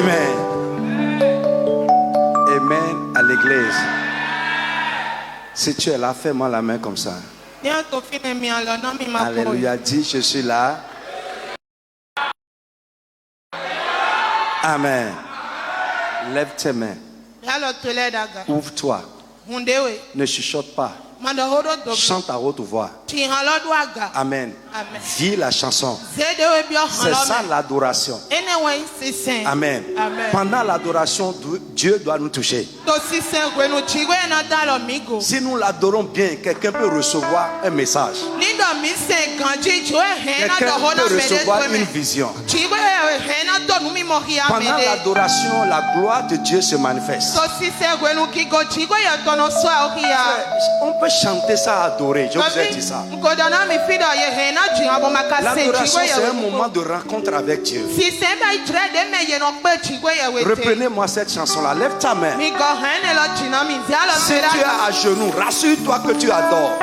Amen. Amen à l'église. Si tu es là, fais-moi la main comme ça. Alléluia. Dis, je suis là. Amen. Lève tes mains. Ouvre-toi. Ne chuchote pas. Chante à haute voix. Amen. Vis la chanson. C'est ça l'adoration. Amen. Pendant l'adoration, Dieu doit nous toucher. Si nous l'adorons bien, quelqu'un peut recevoir un message. Quelqu'un peut recevoir une vision. Pendant l'adoration, la gloire de Dieu se manifeste. On peut chanter ça, adorer. Je vous ai dit ça. L'adoration, c'est un moment de rencontre avec Dieu. Reprenez-moi cette chanson-là. Lève ta main. Si tu es à genoux, rassure-toi que tu adores.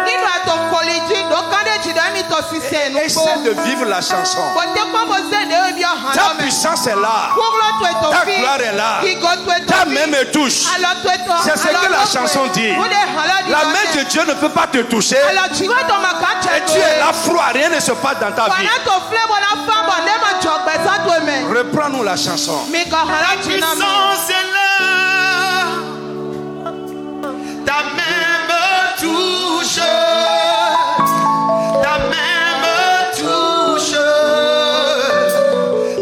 Essaie de vivre la chanson. Ta puissance est là. Ta gloire est là. Ta main me touche. C'est ce que la chanson dit. La main de Dieu ne peut pas te toucher. Et tu es là froid, rien ne se passe dans ta vie. Reprends-nous la chanson. La puissance est là. Ta main me touche. Ta main me touche.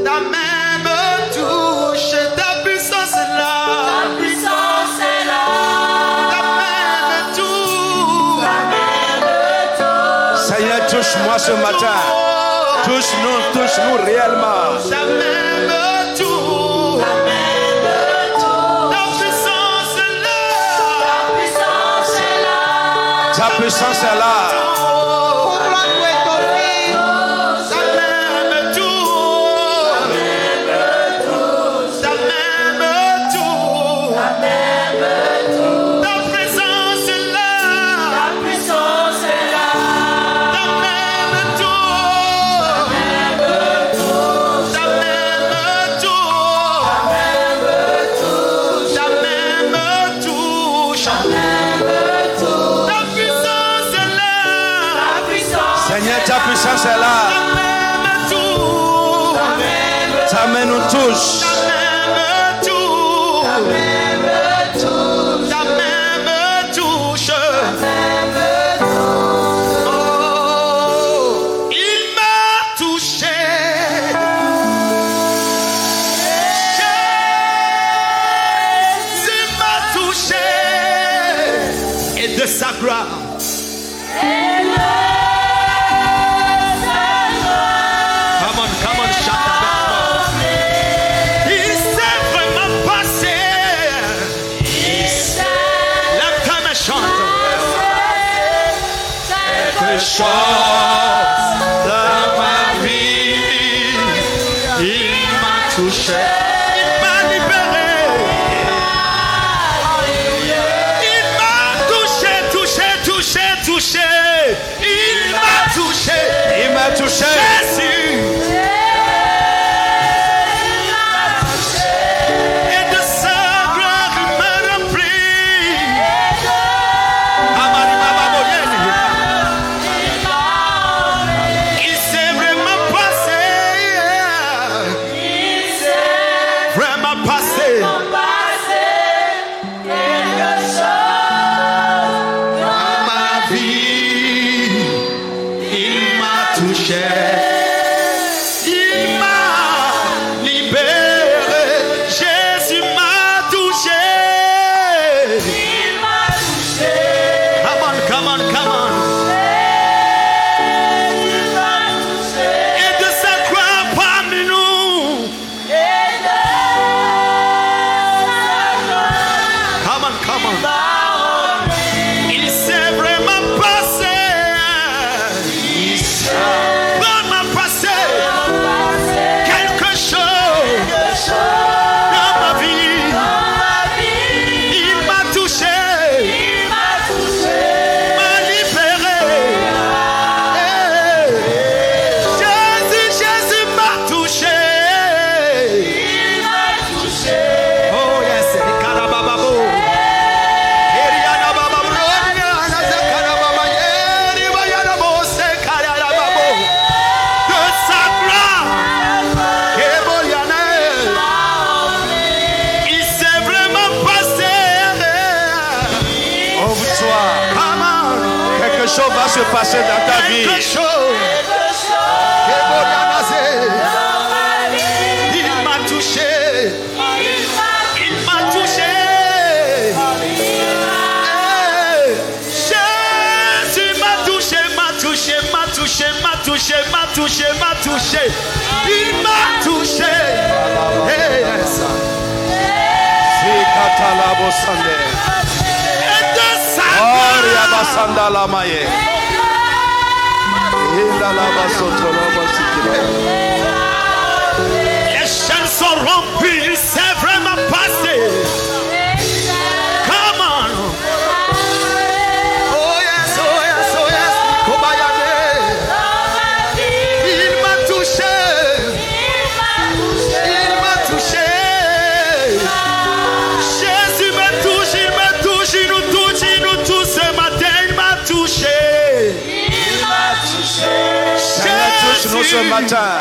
Ta main me touche. Ta puissance est là. Ta puissance est là. Ta main me touche. Ta main me touche. Seigneur, touche-moi ce matin. Touche-nous réellement. Ta main me touche. Ta main me touche. Ta puissance est là. Ta puissance est là. Ta puissance est là. Seigneur, ta puissance est là. Ta main nous touche. Ta main me touche. Ta main me touche. Oh, il m'a touché. Jésus m'a touché. Et de sa gloire. Chose dans ma vie, il m'a touché, il m'a libéré, il m'a touché, il m'a touché, Jésus. Et de sa gloire il me remplit. Touché. se passer dans ta vie. Il m'a touché. Il m'a touché. Jésus m'a touché, m'a touché, m'a touché, m'a touché, m'a touché, m'a touché. Il m'a touché. Les chaînes sont rompues, il s'est vraiment passé. Come on. Oh yes, oh yes, oh yes. Il m'a touché. Il m'a touché. Jésus me touche, il me touche, il nous touche, il nous touche ce matin, il m'a touché. Il m'a touché. Seigneur, touche-nous ce matin.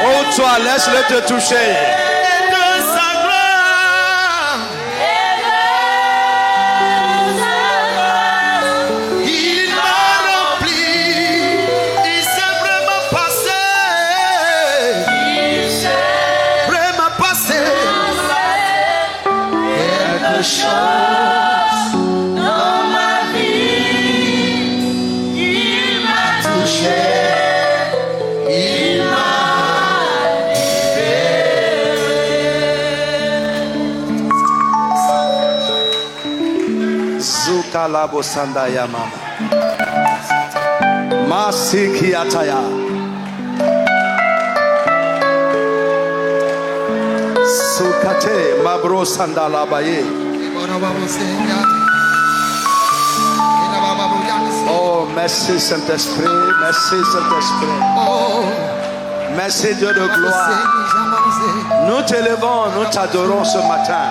Oh toi, laisse-le te toucher. Et de sa gloire. Il m'a rempli. Il s'est vraiment passé. Il s'est vraiment passé. Quelque chose dans ma vie. Il m'a touché. Il m'a Zukalabo sandaya mama. Masiki ataya. Sukate mabro sandalabaye. Oh, merci Saint-Esprit, merci Saint-Esprit. Merci Dieu de gloire. Nous t'élevons, nous t'adorons ce matin.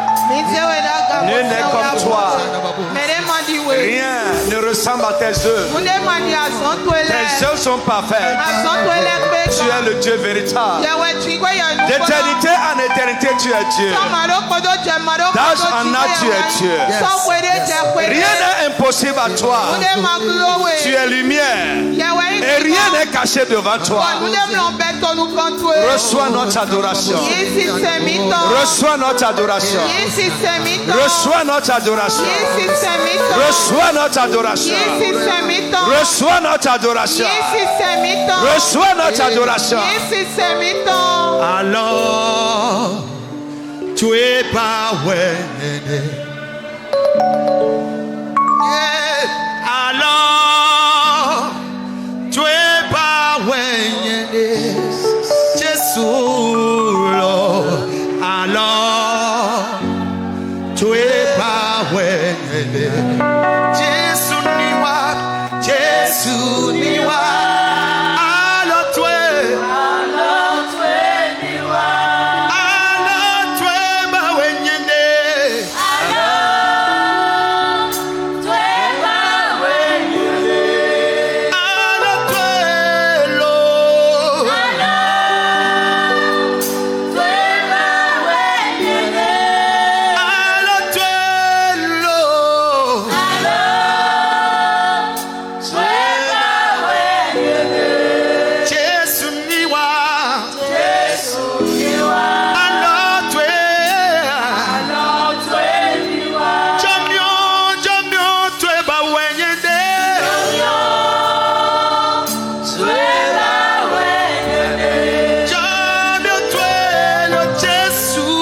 Nul n'est comme toi. Rien ne ressemble à tes œuvres. Tes œuvres sont parfaites. Tu es le Dieu véritable. D'éternité en éternité, tu es Dieu. D'âge en âge, tu es Dieu. Rien n'est impossible à toi. Tu es lumière. Et rien n'est caché devant toi. Reçois notre adoration. Reçois notre adoration. Reçois notre adoration. Reçois notre adoration. Reçois notre adoration. Reçois notre adoration. Alors, tu es pas alors, tu es pas Jésus, alors, tu es pas Jésus niwa, Jésus niwa. Alors tu es niwa. Alors tu es ba wenyende. Alors tu es ba wenyende. Alors tu es lo. Alors tu es ba wenyende. Alors tu es lo. Jésus niwa. Alors tu es niwa. Jamio tu es ba wenyende. Jamio tu es le Jésus.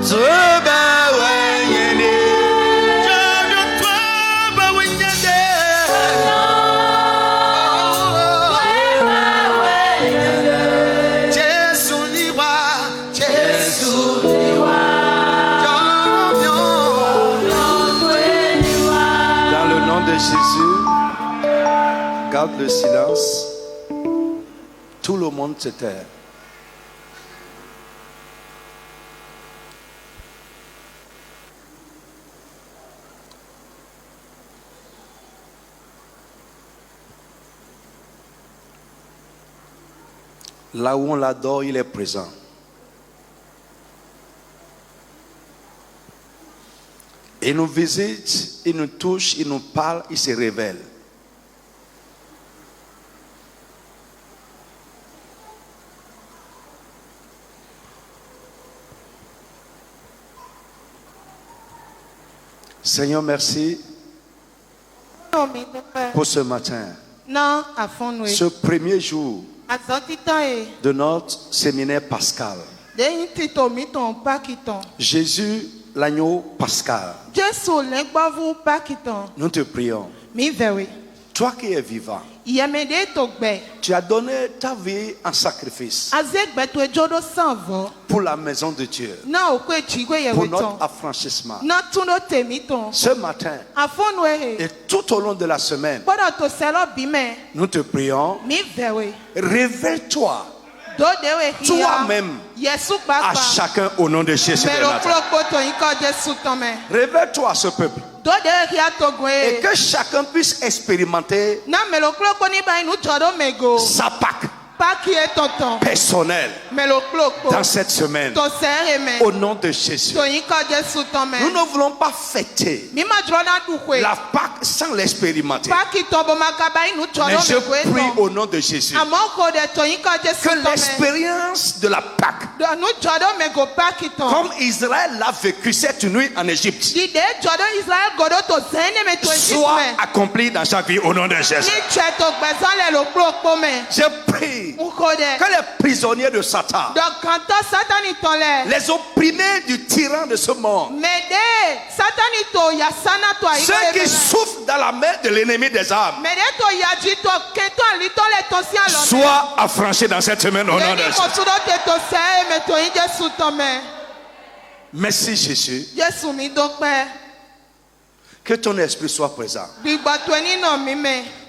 Tu es wenyene. Jamio tu es ba wenyende. Jésus niwa. Jamio. Dans le nom de Jésus, garde le silence. Tout le monde se tait. Là où on l'adore, il est présent. Il nous visite, il nous touche, il nous parle, il se révèle. Seigneur, merci pour ce matin, ce premier jour de notre séminaire pascal. Jésus, l'agneau pascal, nous te prions. Toi qui es vivant, tu as donné ta vie en sacrifice pour la maison de Dieu, pour notre affranchissement. Ce matin et tout au long de la semaine, nous te prions, révèle-toi toi-même à chacun au nom de Jésus de Nazareth. Révèle-toi à ce peuple. Et que chacun puisse expérimenter sa Pâque personnelle dans cette semaine. Au nom de Jésus. Nous ne voulons pas fêter la Pâque sans l'expérimenter. Mais je prie au nom de Jésus que l'expérience de la Pâque, comme Israël l'a vécu cette nuit en Égypte, soit accomplie dans chaque vie au nom de Jésus. Je prie que les prisonniers de Satan, les opprimés du tyran de ce monde, ceux qui souffrent dans la main de l'ennemi des âmes, soient affranchis dans cette semaine au nom de Jésus. Merci Jésus. Que ton esprit soit présent.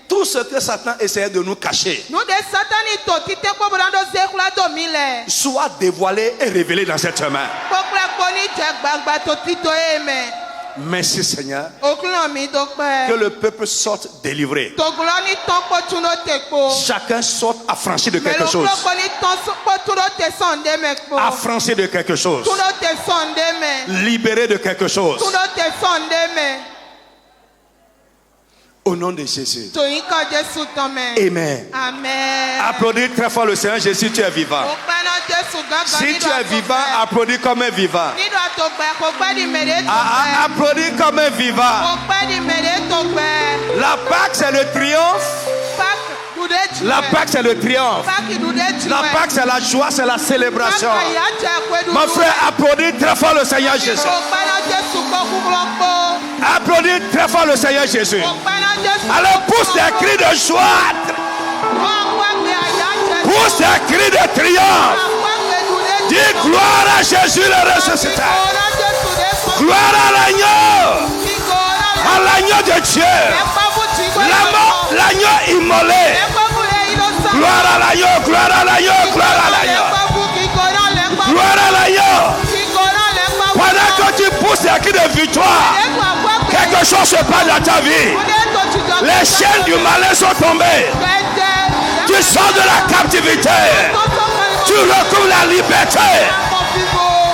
Tout ce que Satan essayait de nous cacher soit dévoilé et révélé dans cette semaine. Merci Seigneur. Que le peuple sorte délivré. Chacun sorte affranchi de quelque chose. Affranchi de quelque chose. Libéré de quelque chose. Au nom de Jésus. Amen. Applaudis très fort le Seigneur Jésus, tu es vivant. Si tu es vivant, applaudis comme un vivant. Applaudis comme un vivant. La Pâque, c'est le triomphe. La Pâque, c'est le triomphe. La Pâque, c'est la joie, c'est la célébration. Mon frère, applaudis très fort le Seigneur Jésus. Applaudis très fort le Seigneur Jésus. Alors pousse des cris de joie. Pousse des cris de triomphe. Dis gloire à Jésus le ressuscité. Gloire à l'agneau. À l'agneau de Dieu. L'agneau immolé. Gloire à l'agneau, gloire à l'agneau, gloire à l'agneau. Gloire à l'agneau. Pendant que tu pousses des cris de victoire, quelque chose se passe dans ta vie. Les chaînes du malin sont tombées. Tu sors de la captivité. Tu recouvres la liberté.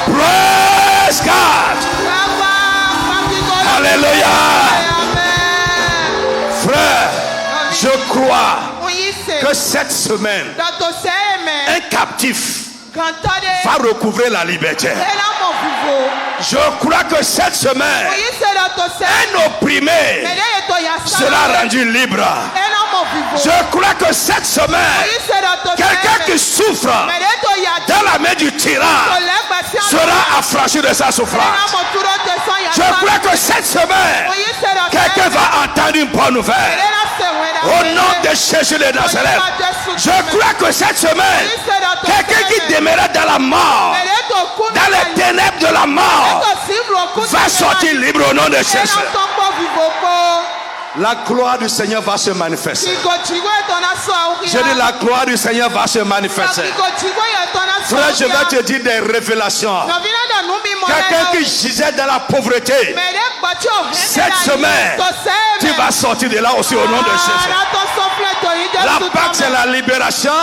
Praise God. Alléluia. Frère, je crois que cette semaine, un captif va recouvrir la liberté. Je crois que cette semaine, un opprimé sera rendu libre. Je crois que cette semaine, quelqu'un qui souffre dans la main du tyran sera affranchi de sa souffrance. Je crois que cette semaine, quelqu'un va entendre une bonne nouvelle. Au nom de Jésus de Nazareth, je crois que cette semaine, quelqu'un qui demeurait dans la mort, dans les ténèbres de la mort, va sortir libre au nom de Jésus. La gloire du Seigneur va se manifester. Je dis la gloire du Seigneur va se manifester. Frère, je vais te dire des révélations. Quelqu'un qui gisait dans la pauvreté, cette semaine, tu vas sortir de là aussi au nom de Jésus. La Pâque, c'est la libération.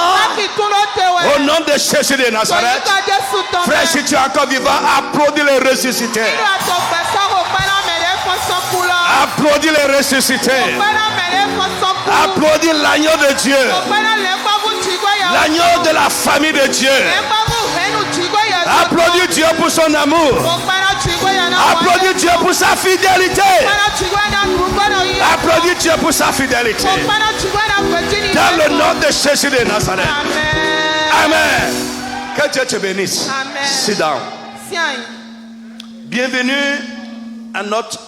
Au nom de Jésus de Nazareth. Frère, si tu es encore vivant, applaudis les ressuscités. Applaudis les ressuscités. Applaudis l'agneau de Dieu. L'agneau de la famille de Dieu. Applaudis Dieu pour son amour. Applaudis Dieu pour sa fidélité. Applaudis Dieu pour sa fidélité. Dans le nom de Jésus de Nazareth. Amen. Que Dieu te bénisse. Sit down. Bienvenue à notre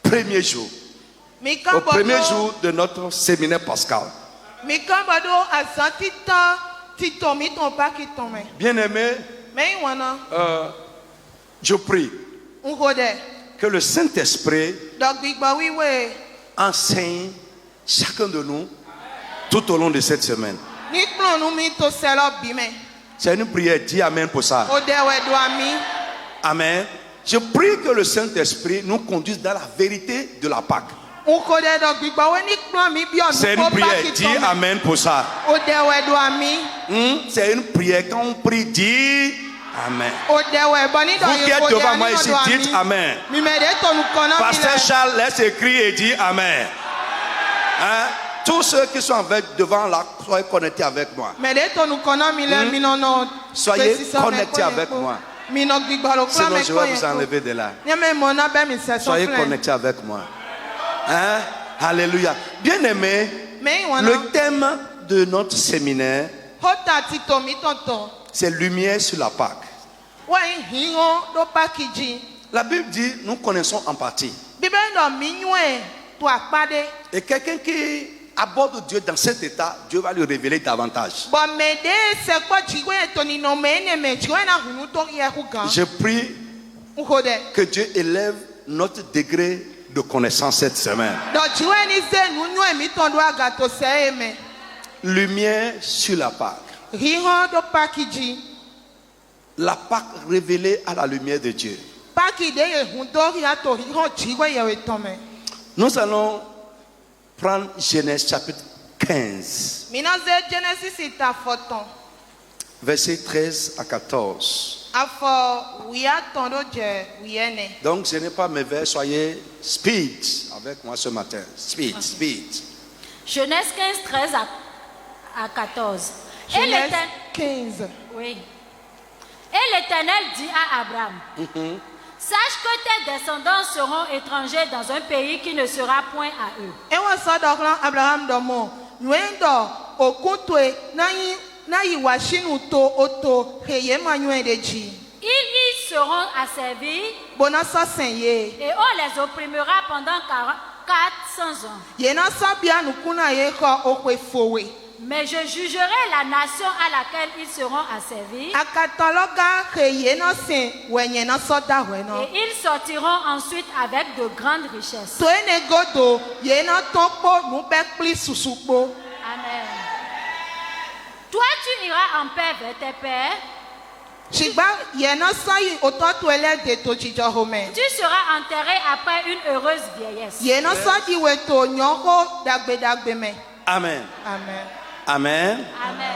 premier jour. Au premier jour de notre séminaire pascal. Bien-aimé, je prie que le Saint-Esprit enseigne chacun de nous tout au long de cette semaine. C'est une prière, dis Amen pour ça. Amen. Je prie que le Saint-Esprit nous conduise dans la vérité de la Pâque. C'est une prière, dis Amen pour ça. C'est une prière, quand on prie, dis Amen. Vous qui êtes devant moi ici, dites Amen. Pasteur Charles, laisse écrire et dit Amen. Hein? Tous ceux qui sont devant là, soyez connectés avec moi. Soyez connectés avec moi. Sinon je vais vous enlever de là. Soyez connectés avec moi. Hein? Alléluia. Bien aimé, le thème de notre séminaire, c'est lumière sur la Pâque. La Bible dit, nous connaissons en partie. Et quelqu'un qui aborde Dieu dans cet état, Dieu va lui révéler davantage. Je prie que Dieu élève notre degré de connaissance cette semaine. Lumière sur la Pâque. La Pâque révélée à la lumière de Dieu. Nous allons prendre Genèse chapitre 15. Versets 13 à 14. Donc je n'ai pas mes vers, soyez speed avec moi ce matin. Speed, speed. Genèse 15, 13 à 14. Genèse 15. Oui. Et l'Éternel dit à Abraham, sache que tes descendants seront étrangers dans un pays qui ne sera point à eux. Ils y seront asservis et on les opprimera pendant 400 ans. Mais je jugerai la nation à laquelle ils seront asservis. Et ils sortiront ensuite avec de grandes richesses. Amen. Toi, tu iras en paix vers tes pères. Tu seras enterré après une heureuse vieillesse. Amen. Amen. Amen. Amen.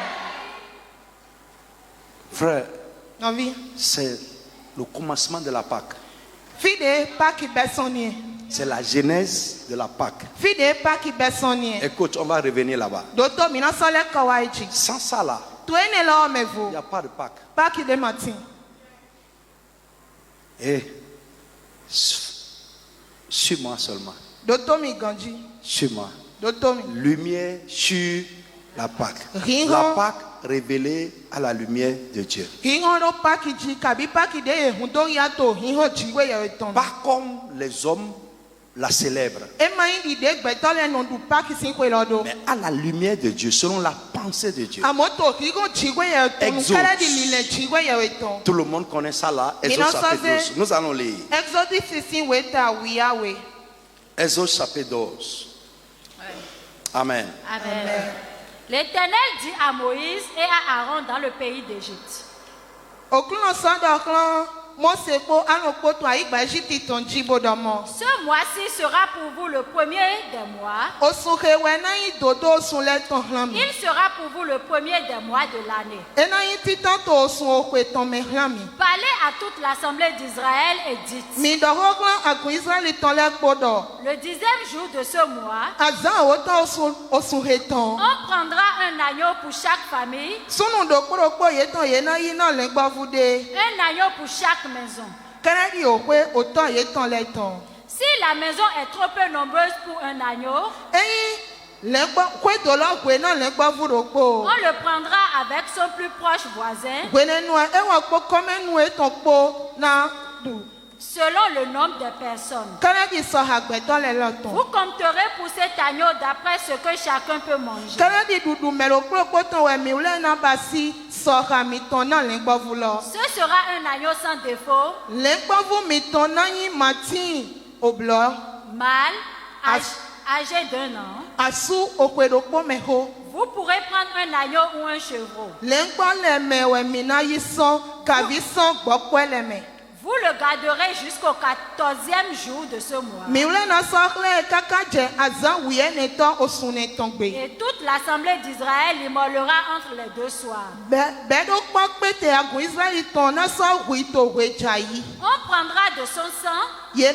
Frère, c'est le commencement de la Pâque. C'est la genèse de la Pâque. Écoute, on va revenir là-bas. Sans ça là, il n'y a pas de Pâque. Et suis-moi seulement. Suis-moi. Lumière sur la Pâque. La Pâque révélée à la lumière de Dieu. Pas comme les hommes la célèbrent, mais à la lumière de Dieu, selon la pensée de Dieu. Exode. Tout le monde connaît ça là. Exode chapitre 12. Nous allons lire. Exode chapitre 12. Amen. Amen. L'Éternel dit à Moïse et à Aaron dans le pays d'Égypte. Ce mois-ci sera pour vous le premier des mois. Il sera pour vous le premier des mois de l'année. Parlez à toute l'assemblée d'Israël et dites: le 10e jour de ce mois, on prendra un agneau pour chaque famille, un agneau pour chaque maison. Si la maison est trop peu nombreuse pour un agneau, on le prendra avec son plus proche voisin selon le nombre de personnes. Vous compterez pour cet agneau d'après ce que chacun peut manger. Ce sera un agneau sans défaut, mâle, âgé d'1 an. Vous pourrez prendre un agneau ou un chevreau. Vous le garderez jusqu'au 14e jour de ce mois. Et toute l'assemblée d'Israël l'immolera entre les deux soirs. On prendra de son sang et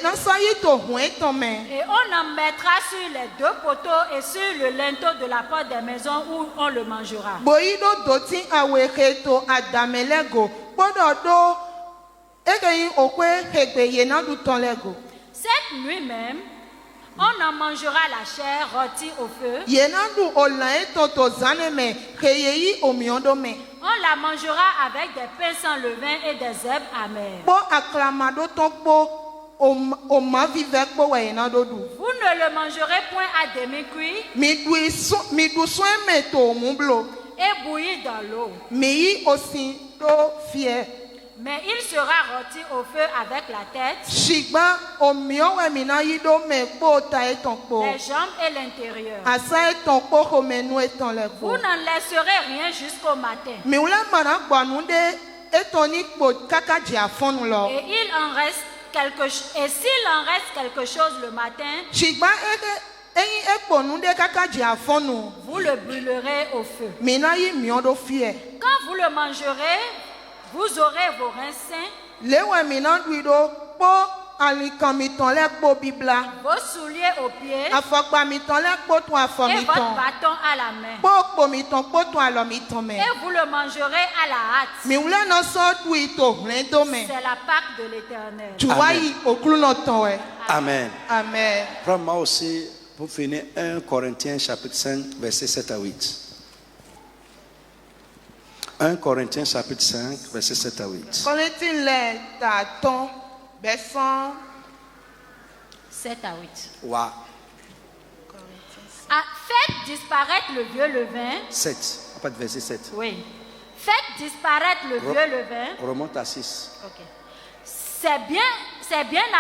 on en mettra sur les deux poteaux et sur le linteau de la porte des maisons où on le mangera. Cette nuit même, on en mangera la chair rôtie au feu. On la mangera avec des pains sans levain et des herbes amères. Vous ne le mangerez point à demi-cuit et bouilli dans l'eau. Mais il sera rôti au feu avec la tête, les jambes et l'intérieur. Vous n'en laisserez rien jusqu'au matin. Et s'il en reste quelque chose le matin, vous le brûlerez au feu. Quand vous le mangerez, vous aurez vos reins sains, vos souliers aux pieds et votre bâton à la main. Et vous le mangerez à la hâte. C'est la Pâque de l'Éternel. Amen. Amen. Prends-moi aussi pour finir 1 Corinthiens chapitre 5 versets 7 à 8. 1 Corinthiens chapitre 5 versets 7 à 8. 7 à 8. Wow. Faites disparaître le vieux levain. 7, pas de verset 7. Oui. Faites disparaître le vieux levain. Remonte à 6. Ok. C'est bien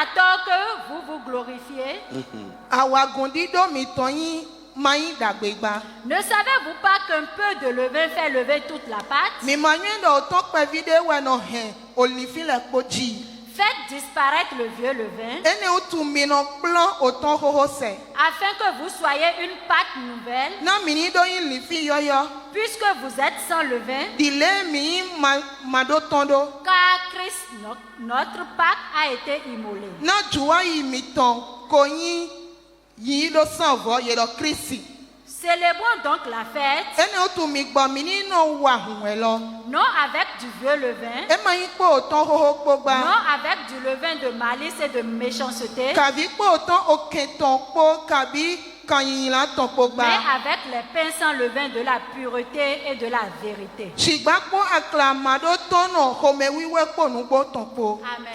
à tort que vous vous glorifiez. Ne savez-vous pas qu'un peu de levain fait lever toute la pâte? Faites disparaître le vieux levain afin que vous soyez une pâte nouvelle, puisque vous êtes sans levain, car Christ, notre Pâque, a été immolé. Célébrons donc la fête, non avec du vieux levain, non avec du levain de malice et de méchanceté, mais avec les pains sans levain de la pureté et de la vérité.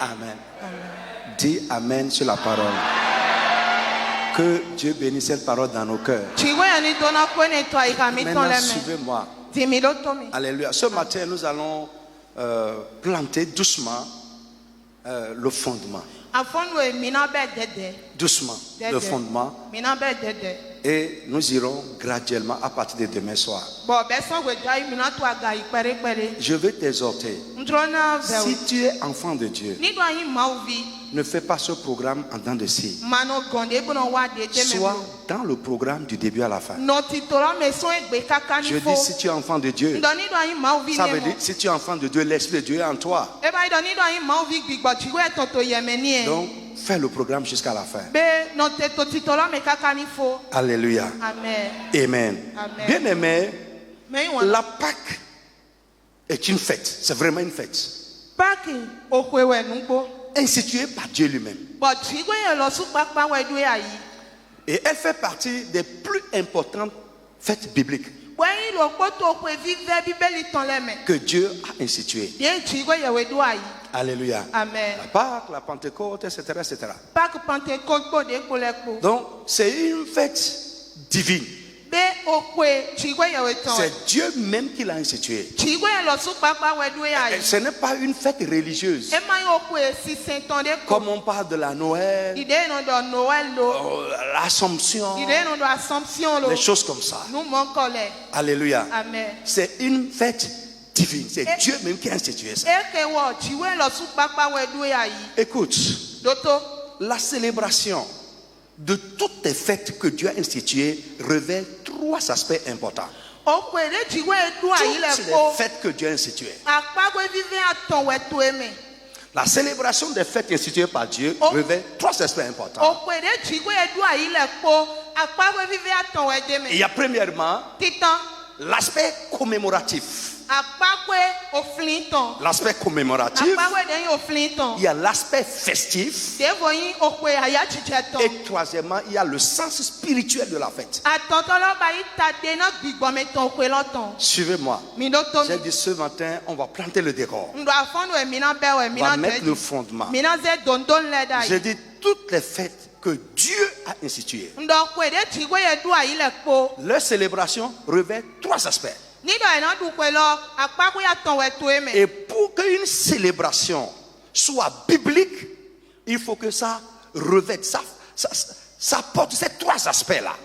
Amen. Amen. Dis Amen sur la parole. Que Dieu bénisse cette parole dans nos cœurs. Maintenant, suivez-moi. Alléluia. Ce matin, nous allons planter doucement le fondement. Doucement, le fondement Et nous irons graduellement à partir de demain soir. Je veux t'exhorter. Si tu es enfant de Dieu, ne fais pas ce programme en dents de scie. Sois dans le programme du début à la fin. Je dis si tu es enfant de Dieu, ça veut dire si tu es enfant de Dieu, l'Esprit de Dieu est en toi. Donc, fais le programme jusqu'à la fin. Alléluia. Amen. Amen. Bien aimé, la Pâque est une fête. C'est vraiment une fête. Instituée par Dieu lui-même. Et elle fait partie des plus importantes fêtes bibliques que Dieu a instituées. Alléluia. Amen. La Pâque, la Pentecôte, etc. etc. Donc, c'est une fête divine. C'est Dieu même qui l'a instituée. Ce n'est pas une fête religieuse. Comme on parle de la Noël, l'Assomption, des choses comme ça. Alléluia. C'est une fête divine. C'est Dieu même qui a institué ça. Écoute, la célébration de toutes les fêtes que Dieu a instituées revêt trois aspects importants. Toutes les fêtes que Dieu a instituées. La célébration des fêtes instituées par Dieu revêt trois aspects importants. Il y a premièrement l'aspect commémoratif. L'aspect commémoratif. Il y a l'aspect festif. Et troisièmement, il y a le sens spirituel de la fête. Suivez-moi. J'ai dit ce matin, on va planter le décor. On va mettre le fondement. J'ai dit toutes les fêtes que Dieu a instituées. Leur célébration revêt trois aspects. Et pour qu'une célébration soit biblique, il faut que ça revête, ça porte ces trois aspects-là.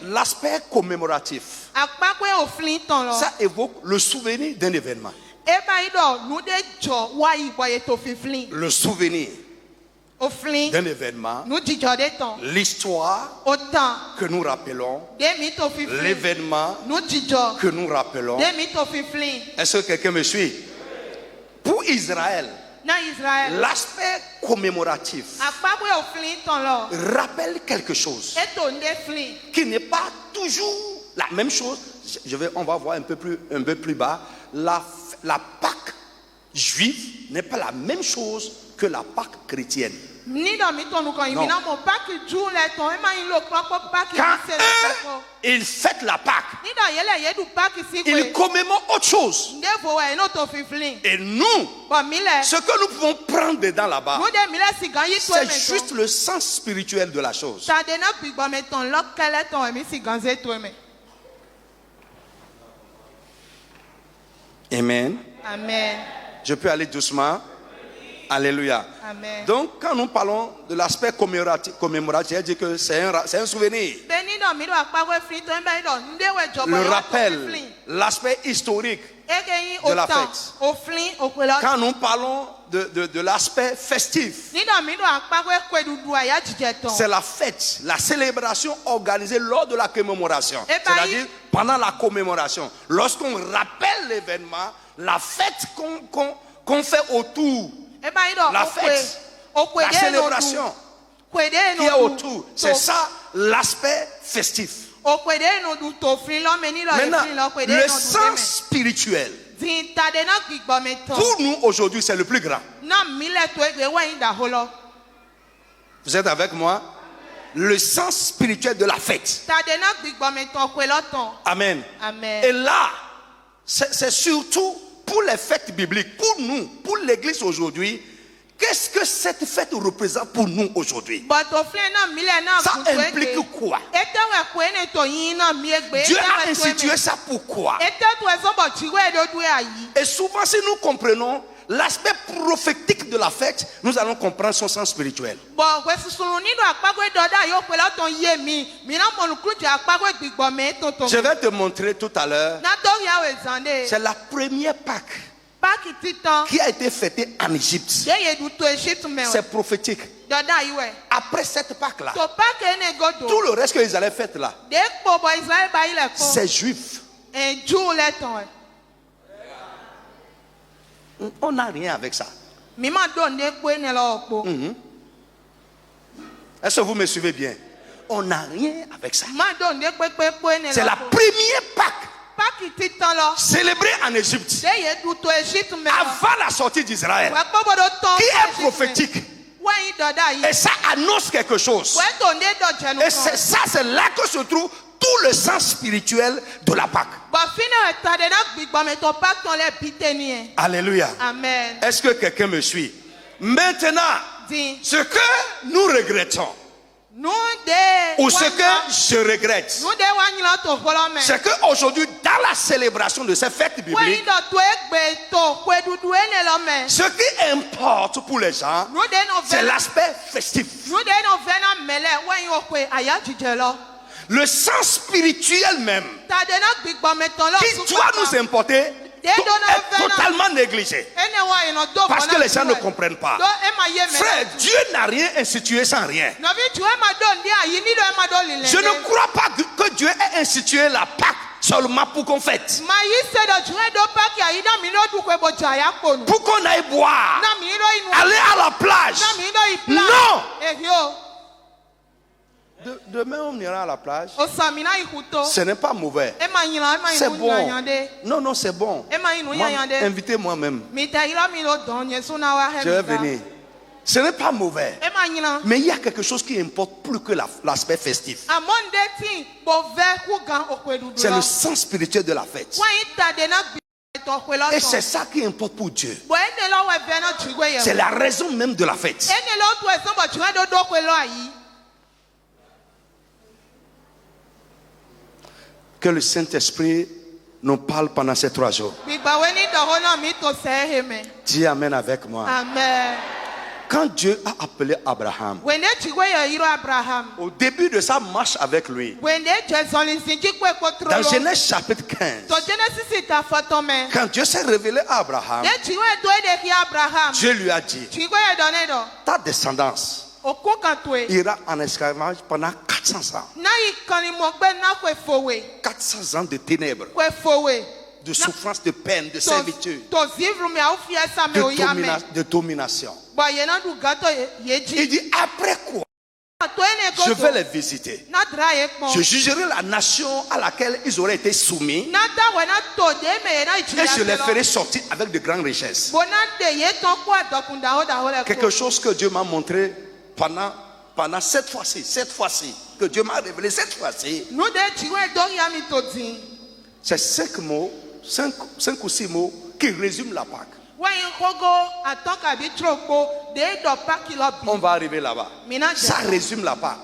L'aspect commémoratif, ça évoque le souvenir d'un événement. Le souvenir d'un événement, l'histoire que nous rappelons, l'événement que nous rappelons. Est-ce que quelqu'un me suit? Pour Israël, l'aspect commémoratif rappelle quelque chose qui n'est pas toujours la même chose. On va voir un peu plus bas. La Pâque juive n'est pas la même chose que la Pâque chrétienne. Quand ils fêtent la Pâque, ils commémorent autre chose. Et nous, ce que nous pouvons prendre dedans là-bas, c'est juste le sens spirituel de la chose. Amen. Amen. Je peux aller doucement? Alléluia. Amen. Donc, quand nous parlons de l'aspect commémoratif, je dis que c'est un souvenir. Le rappel, l'aspect historique de la fête. Quand nous parlons de l'aspect festif, c'est la fête, la célébration organisée lors de la commémoration. C'est-à-dire pendant la commémoration. Lorsqu'on rappelle l'événement, la fête qu'on fait autour. La fête, la célébration qui est autour, c'est ça l'aspect festif. Maintenant, le sens spirituel, pour nous aujourd'hui, c'est le plus grand. Vous êtes avec moi? Le sens spirituel de la fête. Amen. Amen. Et là, c'est surtout pour les fêtes bibliques, pour nous, pour l'église aujourd'hui. Qu'est-ce que cette fête représente pour nous aujourd'hui? Ça implique quoi? Dieu a institué ça pourquoi? Et souvent, si nous comprenons l'aspect prophétique de la fête, nous allons comprendre son sens spirituel. Je vais te montrer tout à l'heure. C'est la première Pâque qui a été fêtée en Égypte. C'est prophétique. Après cette Pâque-là, tout le reste qu'ils allaient faire là, c'est juif. On n'a rien avec ça. Est-ce que vous me suivez bien? On n'a rien avec ça. C'est la première Pâque célébrée en Égypte avant la sortie d'Israël, qui est prophétique. Et ça annonce quelque chose. Et c'est là que se trouve tout le sens spirituel de la Pâque. Alléluia. Amen. Est-ce que quelqu'un me suit? Maintenant, ce que nous regrettons, ou ce que je regrette, c'est qu'aujourd'hui, dans la célébration de ces fêtes bibliques, ce qui importe pour les gens, c'est l'aspect festif. Le sens spirituel même, qui doit nous importer, est totalement négligé. Parce que les gens ne comprennent pas. Frère, Dieu n'a rien institué sans rien. Je ne crois pas que Dieu ait institué la Pâque seulement pour qu'on fête. Pour qu'on aille boire, aller à la plage. Non. Demain on ira à la plage. Ce n'est pas mauvais. C'est bon. Non, c'est bon. Invitez moi-même. Je vais venir. Ce n'est pas mauvais. Mais il y a quelque chose qui importe plus que l'aspect festif. C'est le sens spirituel de la fête. Et c'est ça qui importe pour Dieu. C'est la raison même de la fête. Que le Saint-Esprit nous parle pendant ces 3 jours. Dis Amen avec moi. Amen. Quand Dieu a appelé Abraham, au début de sa marche avec lui, dans Genèse chapitre 15, quand Dieu s'est révélé à Abraham, Dieu lui a dit, ta descendance ira en esclavage pendant 400 ans. 400 ans de ténèbres, de souffrance, de peine, de servitude, de domination. Il dit, après quoi je vais les visiter. Je jugerai la nation à laquelle ils auraient été soumis, et je les ferai sortir avec de grandes richesses. Quelque chose que Dieu m'a montré pendant cette fois-ci, que Dieu m'a révélé cette fois-ci, c'est 5 mots, 5 ou 6 mots qui résument la Pâque. On va arriver là-bas. Ça résume la Pâque.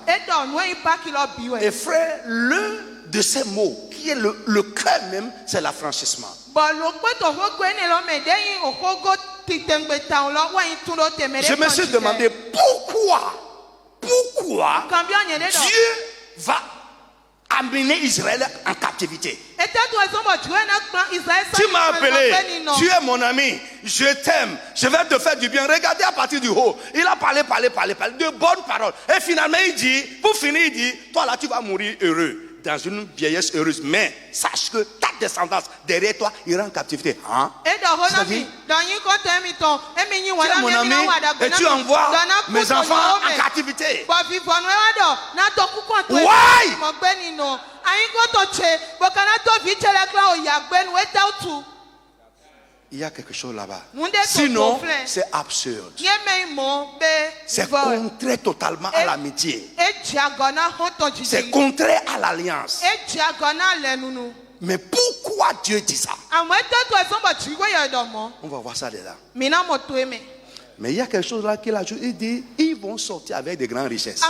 Et frère, l'un de ces mots qui est le cœur même, c'est l'affranchissement. Je me suis demandé pourquoi Dieu va amener Israël en captivité. Tu m'as appelé, tu es mon ami, je t'aime, je vais te faire du bien. Regardez à partir du haut, il a parlé de bonnes paroles. Et finalement il dit, pour finir il dit, toi là tu vas mourir heureux, dans une vieillesse heureuse. Mais sache que ta descendance derrière toi ira en captivité. Hein? Tu es mon ami et tu envoies mes enfants en captivité. Why? Il y a quelque chose là-bas. Sinon, c'est absurde. C'est contraire totalement à l'amitié. C'est contraire à l'alliance. Mais pourquoi Dieu dit ça? On va voir ça dedans. Mais il y a quelque chose là qu'il a dit, il dit, ils vont sortir avec de grandes richesses.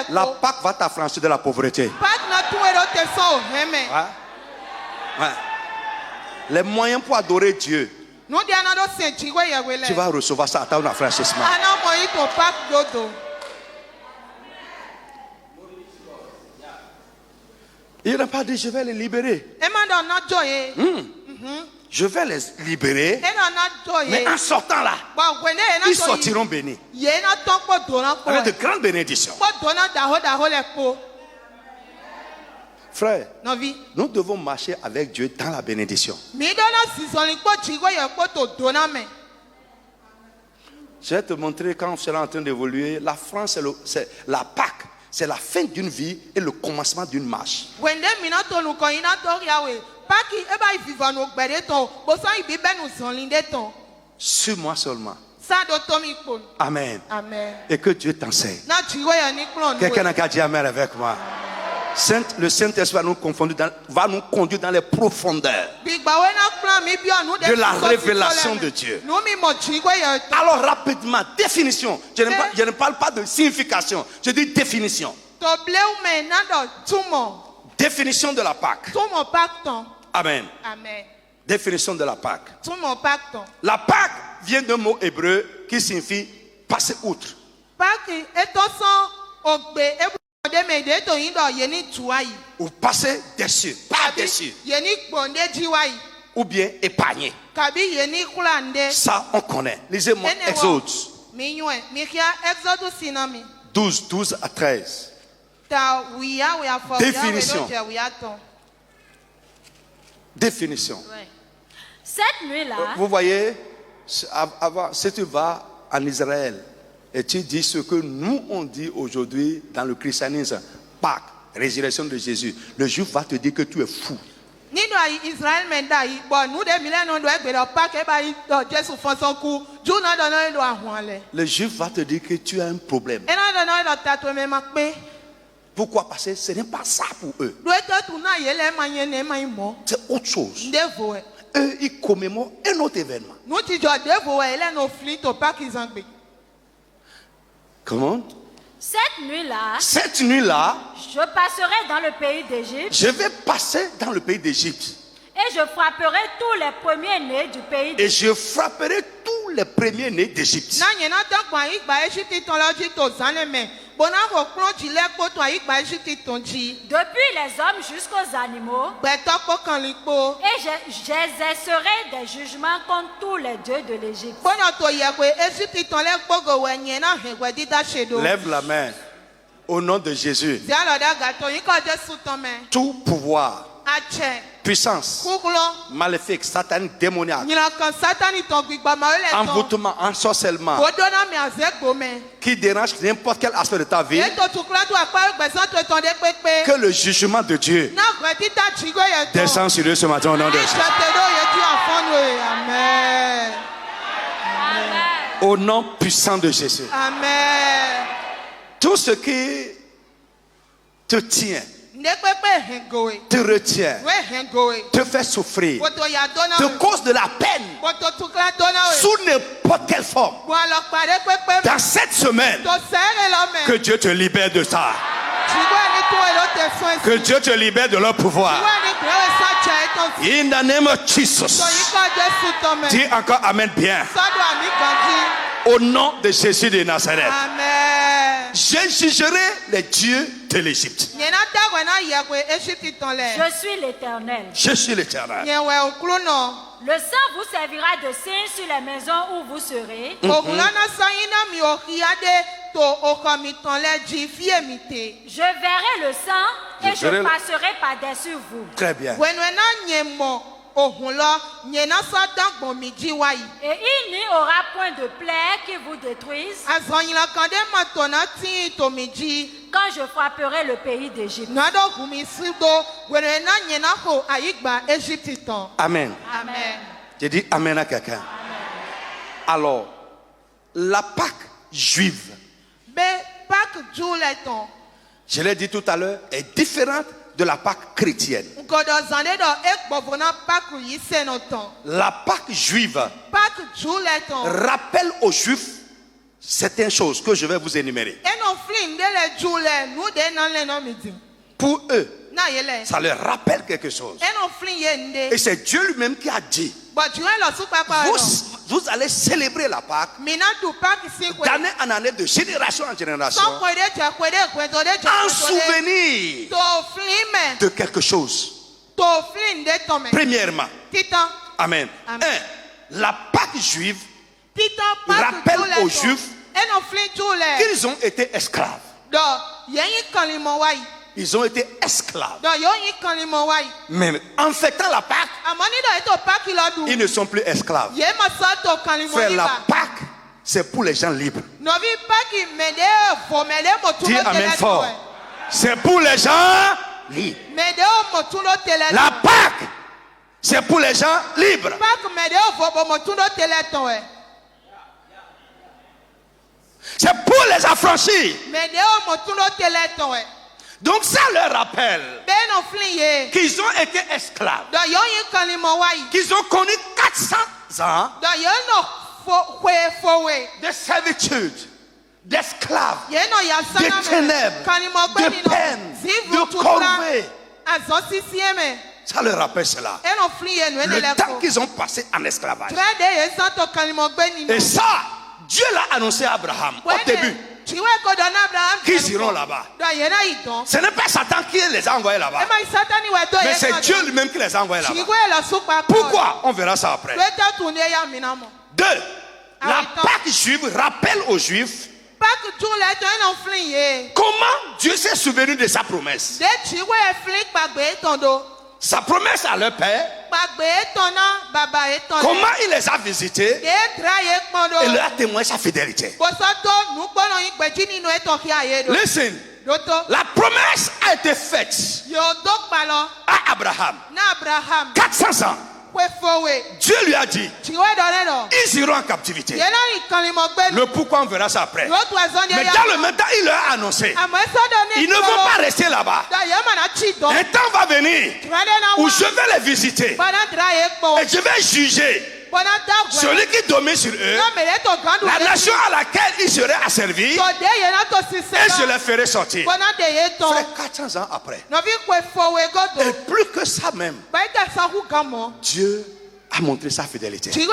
La Pâque va t'affranchir de la pauvreté. Ouais. Les moyens pour adorer Dieu. Tu vas recevoir ça à ton affranchissement. Il n'a pas dit je vais les libérer. Je vais les libérer. Mais en sortant là, ils sortiront bénis. Avec de grandes bénédictions. Frère, nous devons marcher avec Dieu dans la bénédiction. Je vais te montrer quand on sera en train d'évoluer. La France, c'est la Pâque. C'est la fin d'une vie et le commencement d'une marche. Suis-moi seulement. Amen. Et que Dieu t'enseigne. Quelqu'un n'a qu'à dire Amen avec moi. Le Saint-Esprit va nous conduire dans les profondeurs de la révélation de Dieu. Alors rapidement, définition. Je ne parle pas de signification, je dis définition. Définition de la Pâque. Amen. Définition de la Pâque. La Pâque vient d'un mot hébreu qui signifie passer outre. Ou passer dessus, pas dessus. Ou bien épargner. Ça, on connaît. Lisez-moi Exode 12 à 13. Définition. Définition. Cette nuit-là. Vous voyez, avant, si tu vas en Israël et tu dis ce que nous on dit aujourd'hui dans le christianisme, Pâques, résurrection de Jésus, le juif va te dire que tu es fou. Le juif va te dire que tu as un problème. Pourquoi? Parce que ce n'est pas ça pour eux. C'est autre chose. Eux, ils commémorent un autre événement. Comment? Cette nuit-là, je passerai dans le pays d'Égypte. Je vais passer dans le pays d'Égypte. Et je frapperai tous les premiers-nés du pays d'Égypte. Et je frapperai tous les premiers-nés d'Égypte. Depuis les hommes jusqu'aux animaux. Et j'exercerai des jugements contre tous les dieux de l'Égypte. Lève la main au nom de Jésus. Tout pouvoir, puissance, maléfique, satanique, démoniaque, envoûtement, ensorcellement, qui dérange n'importe quel aspect de ta vie, que le jugement de Dieu descend sur eux ce matin au nom de Jésus. Au nom puissant de Jésus. Amen. Tout ce qui te tient, te retient, te fait souffrir, te cause de la peine sous n'importe quelle forme. Dans cette semaine, que Dieu te libère de ça. Que Dieu te libère de leur pouvoir. In the name of Jesus. Dis encore Amen bien. Au nom de Jésus de Nazareth. Amen. Je jugerai les dieux de l'Égypte. Je suis l'Éternel. Je suis l'Éternel. Le sang vous servira de signe sur les maisons où vous serez. Je verrai le sang et je passerai par-dessus vous. Très bien. Et il n'y aura point de plaie qui vous détruise quand je frapperai le pays d'Égypte. Amen. Amen. J'ai dit Amen à quelqu'un. Alors, la Pâque juive, je l'ai dit tout à l'heure, est différente de la Pâque chrétienne. La Pâque juive rappelle aux Juifs certaines choses que je vais vous énumérer. Pour eux, ça leur rappelle quelque chose. Et c'est Dieu lui-même qui a dit, vous allez célébrer la Pâque d'année en année, de génération en génération, en souvenir de quelque chose. Premièrement, Amen. La Pâque juive rappelle aux Juifs qu'ils ont été esclaves. Ils ont été esclaves. Mais en fêtant la Pâque, ils ne sont plus esclaves. Frère, la Pâque, c'est pour les gens libres. Dis Amen fort. C'est pour les gens libres. La Pâque, c'est pour les gens libres. C'est pour les affranchis. Donc ça leur rappelle qu'ils ont été esclaves, qu'ils ont connu 400 ans de servitude, d'esclaves, de ténèbres, de peine, de corvée. Ça leur rappelle cela. Le temps qu'ils ont passé en esclavage. Et ça, Dieu l'a annoncé à Abraham au début. Qu'ils iront là-bas. Ce n'est pas Satan qui les a envoyés là-bas, mais c'est Dieu lui-même qui les a envoyés là-bas. Pourquoi? On verra ça après. 2. La Pâque juive rappelle aux Juifs comment Dieu s'est souvenu de sa promesse. Sa promesse à leur père, comment il les a visités et leur a témoigné sa fidélité. Listen, la promesse a été faite à Abraham 400 ans. Dieu lui a dit, ils iront en captivité. Le pourquoi, on verra ça après. Mais dans le même temps, il leur a annoncé, ils ne vont pas rester là-bas. Un temps va venir où je vais les visiter et je vais juger celui qui domine sur eux, la nation à laquelle ils seraient asservis, et je les ferai sortir. Frère, 400 ans après, et plus que ça même, Dieu a montré sa fidélité. Frère,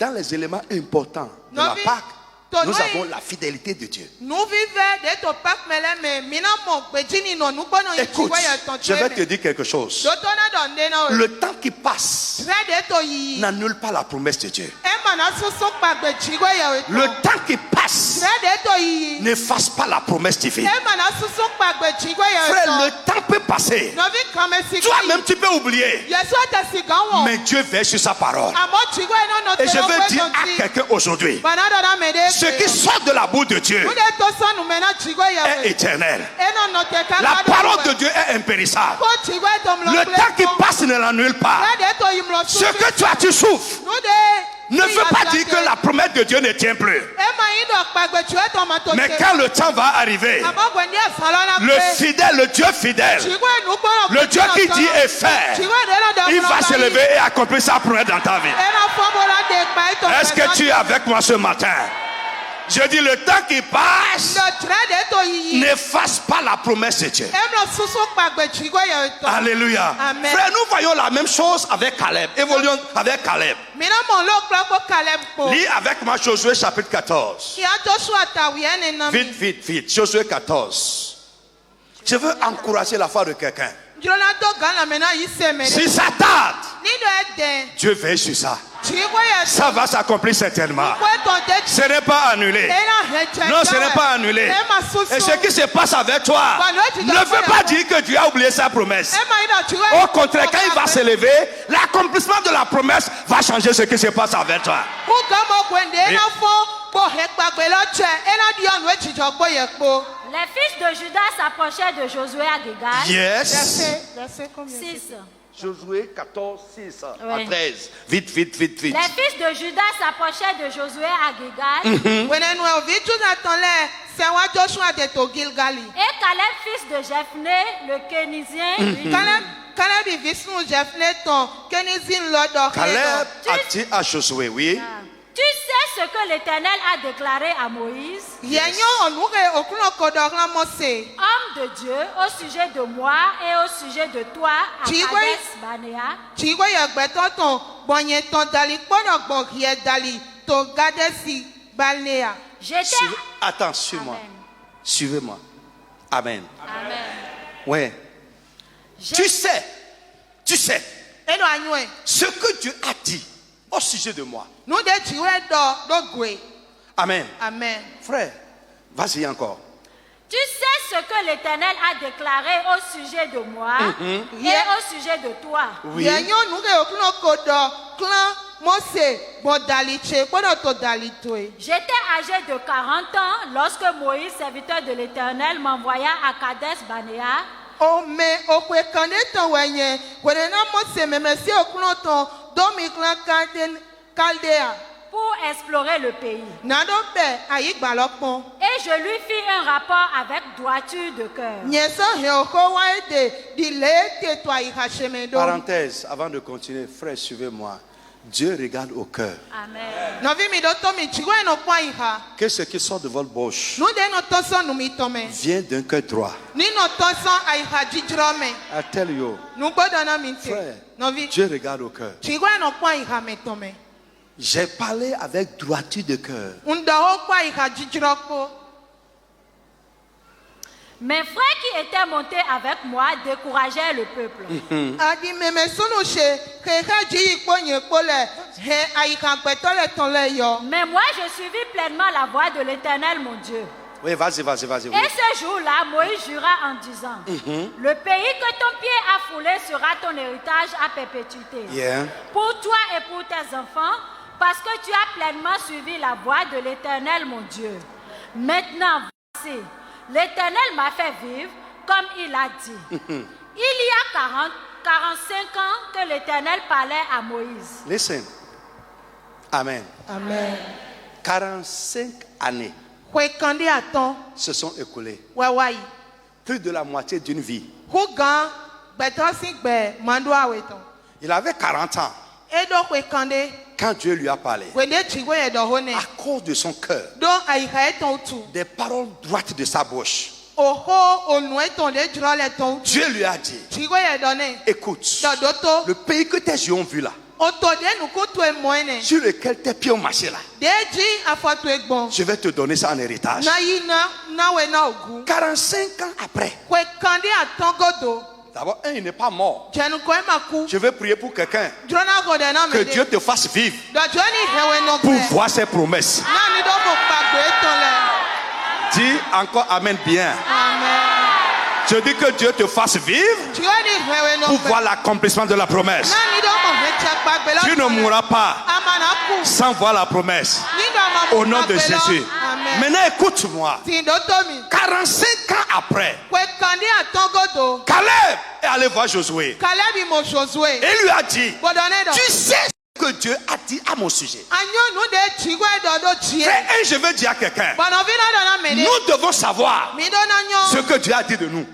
dans les éléments importants de la Pâque, nous avons la fidélité de Dieu. Écoute, je vais te dire quelque chose. Le temps qui passe n'annule pas la promesse de Dieu. Le temps qui passe n'efface pas la promesse divine. Frère, le temps peut passer. Toi-même, tu peux oublier. Mais Dieu veille sur sa parole. Et je veux dire à quelqu'un aujourd'hui, ce qui sort de la bouche de Dieu est éternel. La parole de Dieu est impérissable. Le temps qui passe ne l'annule pas. Ce que toi tu souffres ne veut pas dire que la promesse de Dieu ne tient plus. Mais quand le temps va arriver, le fidèle, le Dieu fidèle, le Dieu qui dit et fait, il va se lever et accomplir sa promesse dans ta vie. Est-ce que tu es avec moi ce matin? Je dis, le temps qui passe n'efface pas la promesse de Dieu. Alléluia. Amen. Frère, nous voyons la même chose avec Caleb. Évoluons avec Caleb. Lis avec moi Josué chapitre 14. Vite. Josué 14. Je veux encourager la foi de quelqu'un. Si ça tarde, Dieu veille sur ça. Ça va s'accomplir certainement. Ce n'est pas annulé. Non, ce n'est pas annulé. Et ce qui se passe avec toi ne veut pas dire que Dieu a oublié sa promesse. Au contraire, quand il va se lever, l'accomplissement de la promesse va changer ce qui se passe avec toi. Les fils de Judas s'approchaient de Josué à Gilgal. Yes. 6. Josué 14, 6 à 13. Vite. Les fils de Judas s'approchaient de Josué à Gilgal. Et Caleb, fils de Jephné, le Kénizien, Caleb a dit à Josué, oui. Tu sais ce que l'Éternel a déclaré à Moïse, homme de Dieu au sujet de moi et au sujet de toi à Kadesh Barnea. Attends, suis-moi. Suivez-moi. Amen. Amen. Ouais. Tu sais ce que Dieu a dit au sujet de moi. Amen. Amen. Frère, vas-y encore. Tu sais ce que l'Éternel a déclaré au sujet de moi et au sujet de toi. Oui. J'étais âgé de 40 ans lorsque Moïse, serviteur de l'Éternel, m'envoya à Kadesh Barnea. Pour explorer le pays. Et je lui fis un rapport avec droiture de cœur. Parenthèse, avant de continuer, frère, suivez-moi. Dieu regarde au cœur. Amen. Que ce qui sort de votre bouche vient d'un cœur droit. I tell you, frère, Dieu regarde au cœur. J'ai parlé avec droiture de cœur. Mes frères qui étaient montés avec moi décourageaient le peuple. Mais moi, je suivis pleinement la voie de l'Éternel, mon Dieu. Oui, vas-y. Et ce jour-là, Moïse jura en disant, le pays que ton pied a foulé sera ton héritage à perpétuité. Yeah. Pour toi et pour tes enfants, parce que tu as pleinement suivi la voie de l'Éternel, mon Dieu. Maintenant, voici, l'Éternel m'a fait vivre comme il a dit. Il y a 45 ans que l'Éternel parlait à Moïse. Listen. Amen. Amen. 45 années se sont écoulées. Plus de la moitié d'une vie. Il avait 40 ans quand Dieu lui a parlé. À cause de son cœur, des paroles droites de sa bouche, Dieu lui a dit, écoute, le pays que tes yeux ont vu là, sur lequel tes pieds ont marché là, je vais te donner ça en héritage. 45 ans après, d'abord, il n'est pas mort. Je vais prier pour quelqu'un, que Dieu te fasse vivre pour voir ses promesses. Dis encore Amen bien. Je dis que Dieu te fasse vivre pour voir l'accomplissement de la promesse. Tu ne mourras pas sans voir la promesse. Au nom de Jésus. Maintenant, écoute-moi. 45 ans après, Caleb est allé voir Josué. Et lui a dit, tu sais ce que Dieu a dit à mon sujet. Et je veux dire à quelqu'un, nous devons savoir ce que Dieu a dit de nous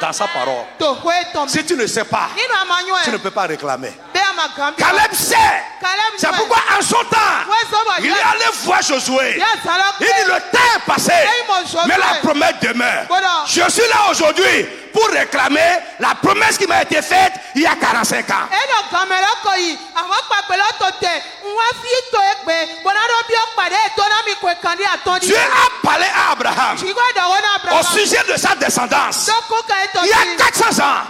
dans sa parole. Si tu ne sais pas, tu ne peux pas réclamer. Caleb sait. C'est pourquoi en son temps, il est allé voir Josué. Il dit, le temps est passé, mais la promesse demeure. Je suis là aujourd'hui pour réclamer la promesse qui m'a été faite il y a 45 ans. Dieu a parlé à Abraham au sujet de sa descendance il y a 400 ans.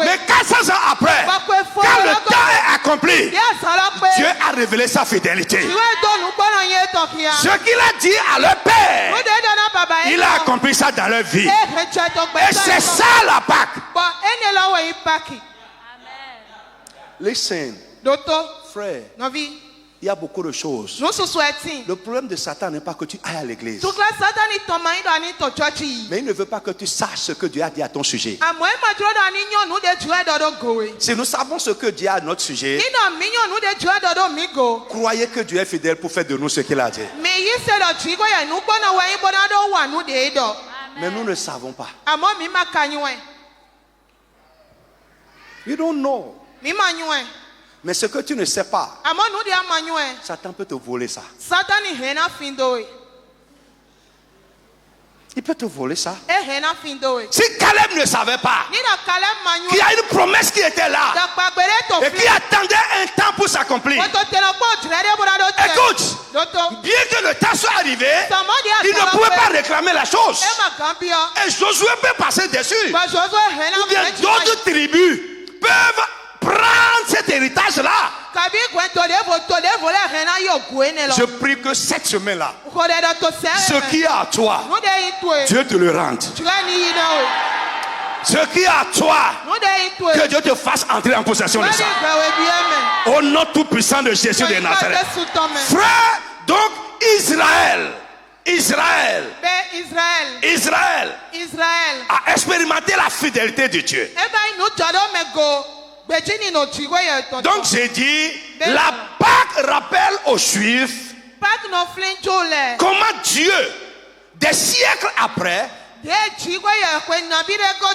Mais 400 ans après, quand le temps est accompli, Dieu a révélé sa fidélité. Ce qu'il a dit à leur père, il a accompli ça dans leur vie. Et c'est ça la Pâque. Listen, frère, il y a beaucoup de choses. Le problème de Satan n'est pas que tu ailles à l'église, mais il ne veut pas que tu saches ce que Dieu a dit à ton sujet. Si nous savons ce que Dieu a à notre sujet, croyez que Dieu est fidèle pour faire de nous ce qu'il a dit. Mais nous ne savons pas. You don't know. Mais ce que tu ne sais pas, Satan peut te voler ça. Il peut te voler ça. Si Caleb ne savait pas qu'il y a une promesse qui était là et qui attendait un temps pour s'accomplir. Écoute, bien que le temps soit arrivé, il ne pouvait pas réclamer la chose. Et Josué peut passer dessus. Ou bien d'autres tribus peuvent prendre cet héritage-là. Je prie que cette semaine-là, ce qui est à toi, Dieu te le rende. Ce qui est à toi, que Dieu te fasse entrer en possession de ça. Au nom tout puissant de Jésus de Nazareth. Frère, donc Israël a expérimenté la fidélité de Dieu. Donc j'ai dit, la Pâque rappelle aux Juifs comment Dieu, des siècles après,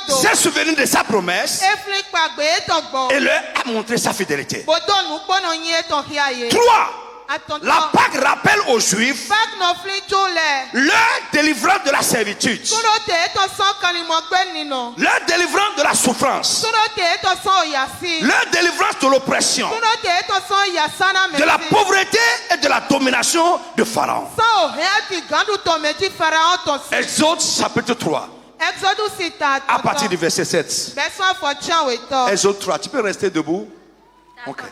s'est souvenu de sa promesse et leur a montré sa fidélité. 3. La Pâque rappelle aux Juifs leur délivrance de la servitude, leur délivrance de la souffrance, leur délivrance de l'oppression, de la pauvreté et de la domination de Pharaon. Exode chapitre 3. À partir du verset 7. Exode 3, tu peux rester debout? Ok.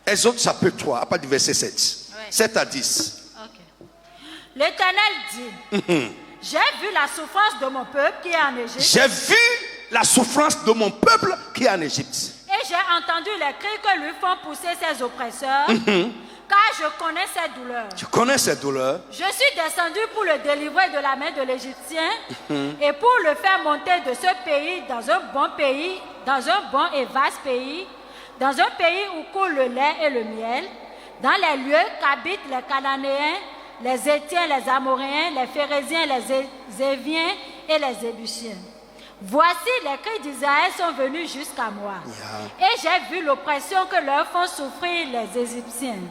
Exode chapitre 3, à partir du verset 7. Oui. 7 à 10. Okay. L'Éternel dit, j'ai vu la souffrance de mon peuple qui est en Égypte. J'ai vu la souffrance de mon peuple qui est en Égypte. Et j'ai entendu les cris que lui font pousser ses oppresseurs, car je connais ses douleurs. Tu connais ses douleurs. Je suis descendu pour le délivrer de la main de l'Égyptien et pour le faire monter de ce pays dans un bon et vaste pays, dans un pays où coule le lait et le miel, dans les lieux qu'habitent les Cananéens, les Hétiens, les Amoréens, les Phérésiens, les Éviens et les Ébusiens. Voici les cris d'Israël sont venus jusqu'à moi. Et j'ai vu l'oppression que leur font souffrir les Égyptiens.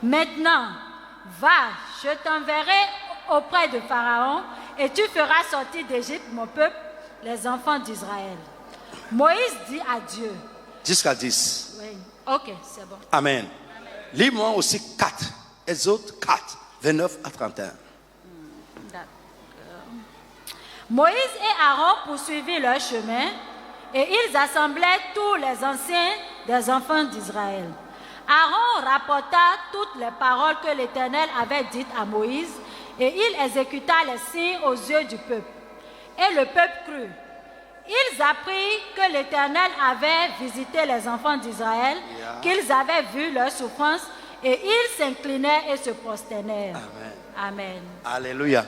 Maintenant, va, je t'enverrai auprès de Pharaon et tu feras sortir d'Égypte mon peuple, les enfants d'Israël. Moïse dit à Dieu. Jusqu'à 10. Oui. Ok, c'est bon. Amen. Lis-moi aussi 4. Exode 4, 29 à 31. D'accord. Moïse et Aaron poursuivirent leur chemin et ils assemblaient tous les anciens des enfants d'Israël. Aaron rapporta toutes les paroles que l'Éternel avait dites à Moïse et il exécuta les signes aux yeux du peuple. Et le peuple crut. Ils apprirent que l'Éternel avait visité les enfants d'Israël, qu'ils avaient vu leur souffrance, et ils s'inclinaient et se prosternèrent. Amen. Alléluia.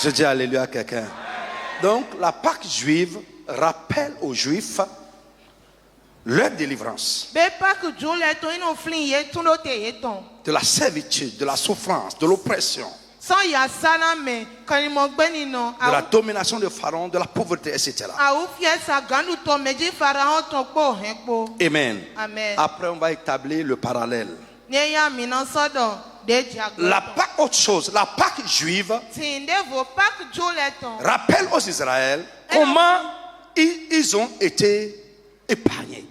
Je dis alléluia à quelqu'un. Donc, la Pâque juive rappelle aux Juifs leur délivrance. De la servitude, de la souffrance, de l'oppression. De la domination de Pharaon, de la pauvreté, etc. Amen. Après, on va établir le parallèle. La Pâque, autre chose, la Pâque juive rappelle aux Israël comment ils ont été épargnés.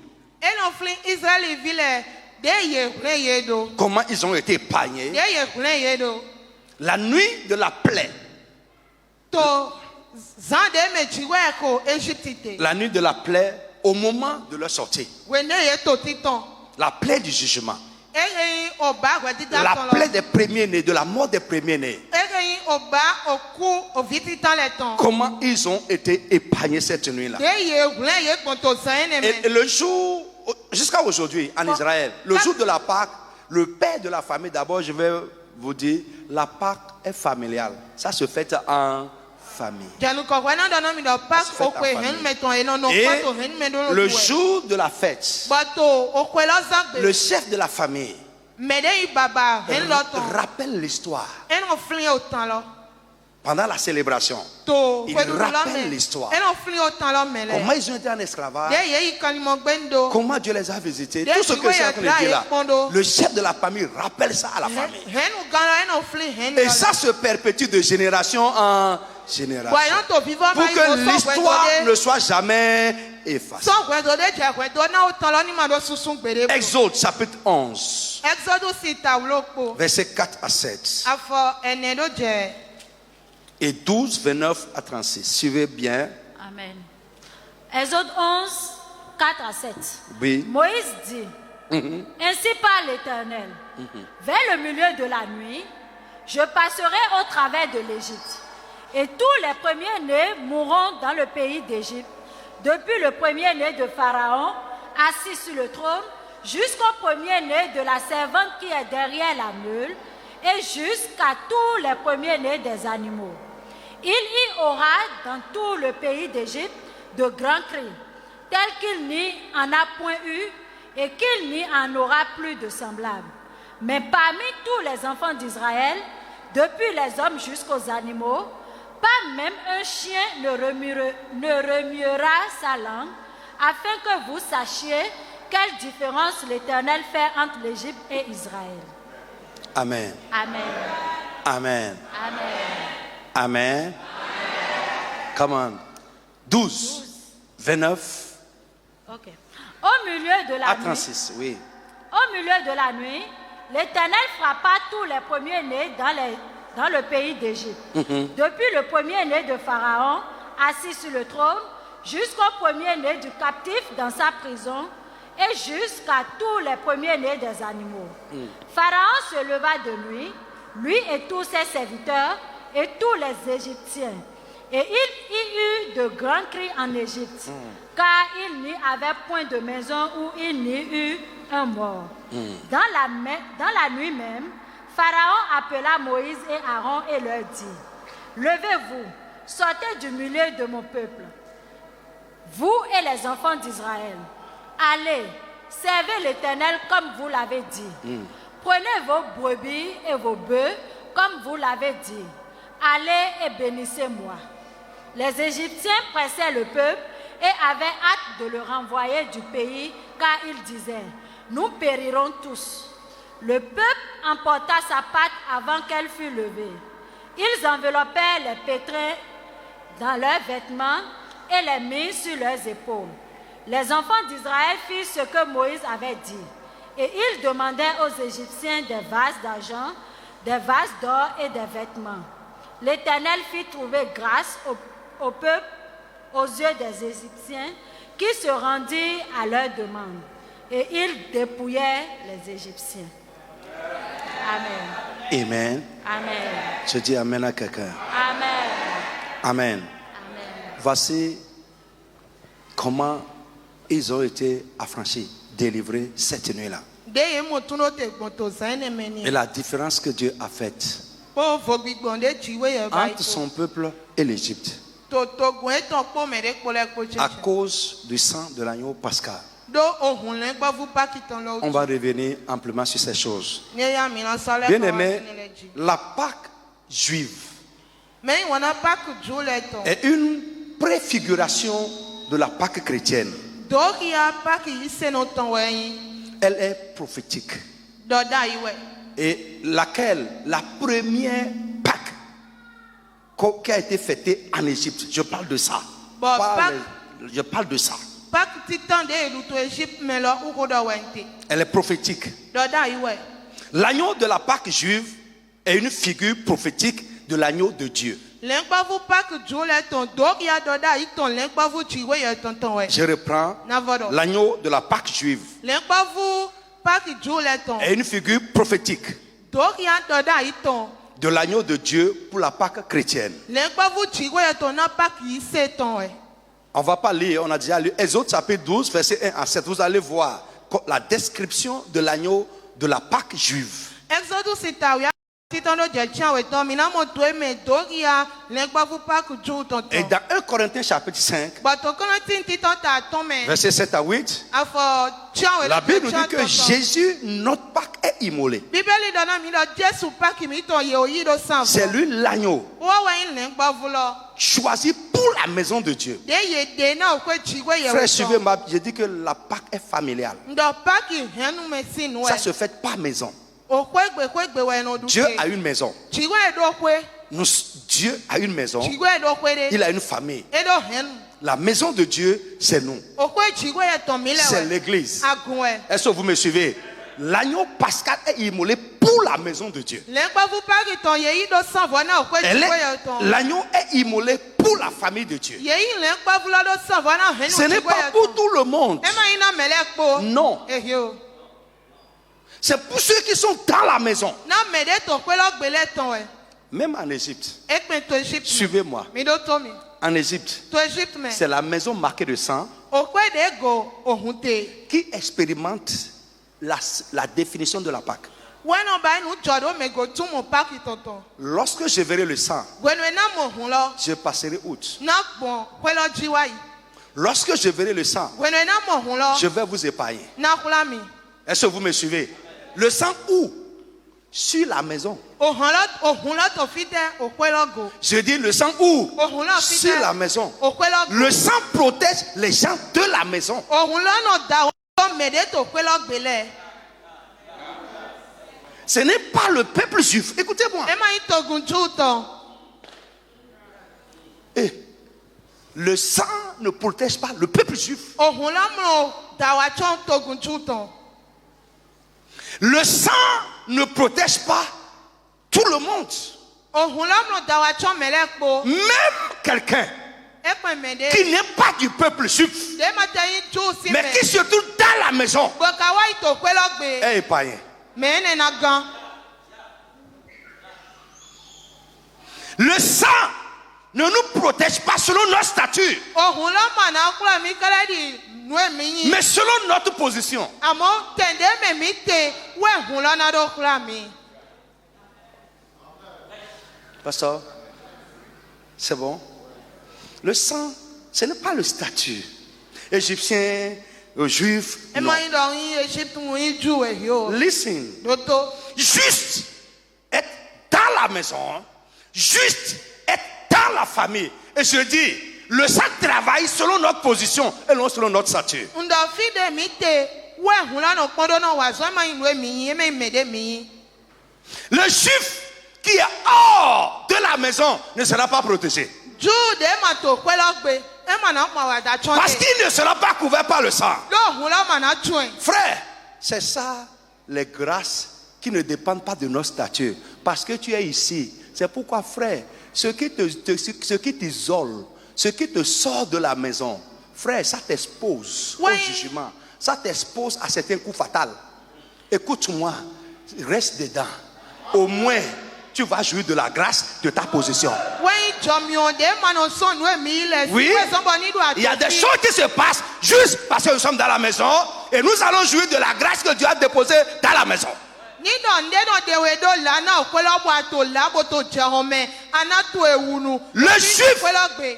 Comment ils ont été épargnés. La nuit de la plaie. La nuit de la plaie au moment de leur sortie. La plaie du jugement. La plaie des premiers-nés, de la mort des premiers-nés. Comment ils ont été épargnés cette nuit-là. Et le jour, jusqu'à aujourd'hui en Israël, le jour de la Pâque, le père de la famille, d'abord je vais vous dire, la Pâque est familiale. Ça se fait en famille. Et le jour de la fête, le chef de la famille rappelle l'histoire. Pendant la célébration, il rappelle l'histoire. Comment ils ont été en esclavage, comment Dieu les a visités. Tout ce que je suis en train de dire là, le chef de la famille rappelle ça à la famille. Et ça se perpétue de génération en génération. Pour que l'histoire ne soit jamais effacée. Exode chapitre 11. Versets 4 à 7. Et 12, 29 à 36. Suivez bien. Amen. Exode 11, 4 à 7. Oui. Moïse dit, ainsi parle l'Éternel, vers le milieu de la nuit, je passerai au travers de l'Égypte, et tous les premiers-nés mourront dans le pays d'Égypte, depuis le premier-né de Pharaon, assis sur le trône, jusqu'au premier-né de la servante qui est derrière la meule, et jusqu'à tous les premiers-nés des animaux. Il y aura dans tout le pays d'Égypte de grands cris, tels qu'il n'y en a point eu et qu'il n'y en aura plus de semblables. Mais parmi tous les enfants d'Israël, depuis les hommes jusqu'aux animaux, pas même un chien ne remuera sa langue, afin que vous sachiez quelle différence l'Éternel fait entre l'Égypte et Israël. Amen. Amen. Amen. Amen. Amen. Come on. 12, 29. Okay. Au milieu de la nuit. 36, oui. Au milieu de la nuit, l'Éternel frappa tous les premiers-nés dans le pays d'Égypte. Depuis le premier-né de Pharaon, assis sur le trône, jusqu'au premier-né du captif dans sa prison, et jusqu'à tous les premiers-nés des animaux. Pharaon se leva de nuit, lui et tous ses serviteurs, et tous les Égyptiens. Et il y eut de grands cris en Égypte, car il n'y avait point de maison où il n'y eut un mort. Dans la nuit même, Pharaon appela Moïse et Aaron et leur dit, levez-vous, sortez du milieu de mon peuple, vous et les enfants d'Israël. Allez, servez l'Éternel comme vous l'avez dit. Prenez vos brebis et vos bœufs comme vous l'avez dit. Allez et bénissez-moi. Les Égyptiens pressaient le peuple et avaient hâte de le renvoyer du pays, car ils disaient, nous périrons tous. Le peuple emporta sa pâte avant qu'elle fût levée. Ils enveloppèrent les pétrins dans leurs vêtements et les mirent sur leurs épaules. Les enfants d'Israël firent ce que Moïse avait dit. Et ils demandèrent aux Égyptiens des vases d'argent, des vases d'or et des vêtements. L'Éternel fit trouver grâce au peuple aux yeux des Égyptiens qui se rendirent à leur demande. Et ils dépouillèrent les Égyptiens. Amen. Amen. Amen. Je dis Amen à quelqu'un. Amen. Amen. Amen. Voici comment ils ont été affranchis, délivrés cette nuit-là. Et la différence que Dieu a faite entre son peuple et l'Égypte, à cause du sang de l'agneau pascal. On va revenir amplement sur ces choses. Bien aimé, la Pâque juive est une préfiguration de la Pâque chrétienne. Elle est prophétique. Et laquelle, la première Pâque qui a été fêtée en Égypte, je parle de ça. Je parle de ça. Elle est prophétique. L'agneau de la Pâque juive est une figure prophétique de l'agneau de Dieu. Je reprends. L'agneau de la Pâque juive est une figure prophétique de l'agneau de Dieu pour la Pâque chrétienne. On ne va pas lire, on a déjà lu Exode chapitre 12, verset 1 à 7. Vous allez voir la description de l'agneau de la Pâque juive. Et dans 1 Corinthiens chapitre 5, verset 7 à 8, la Bible nous dit que Jésus, notre Pâque, est immolé. C'est lui l'agneau choisi pour la maison de Dieu. Frère, suivez-moi, je dis que la Pâque est familiale. Ça se fait par maison. Dieu a une maison. Dieu a une maison, il a une famille. La maison de Dieu, c'est nous. C'est l'église. Est-ce que vous me suivez? L'agneau pascal est immolé pour la maison de Dieu. L'agneau est immolé pour la famille de Dieu. Ce n'est pas pour tout le monde. Non. C'est pour ceux qui sont dans la maison. Même en Égypte. Suivez-moi. En Égypte, c'est la maison marquée de sang qui expérimente la définition de la Pâque. Lorsque je verrai le sang, je passerai outre. Lorsque je verrai le sang, je vais vous épargner. Est-ce que vous me suivez? Le sang où? Sur la maison. Je dis le sang où? Sur la maison. Le sang protège les gens de la maison. Ce n'est pas le peuple juif. Écoutez-moi. Le sang ne protège pas le peuple juif. Le sang ne protège pas tout le monde. Même quelqu'un qui n'est pas du peuple juif, mais qui se trouve dans la maison, est épargné. Le sang ne nous protège pas selon notre statut, mais selon notre position. Pasteur, c'est bon? Le sang, ce n'est pas le statut. Égyptien, juif, non. Listen. Juste être dans la maison, juste être dans la famille. Et je dis, le sang travaille selon notre position et non selon notre statut. Le juif qui est hors de la maison ne sera pas protégé. Parce qu'il ne sera pas couvert par le sang. Frère, c'est ça les grâces qui ne dépendent pas de notre statut. Parce que tu es ici. C'est pourquoi, frère, ce qui t'isole, ce qui te sort de la maison, frère, ça t'expose au jugement. Ça t'expose à certains coups fatals. Écoute-moi, reste dedans. Au moins, tu vas jouir de la grâce de ta position. Oui, il y a des choses qui se passent juste parce que nous sommes dans la maison et nous allons jouir de la grâce que Dieu a déposée dans la maison. Le juif,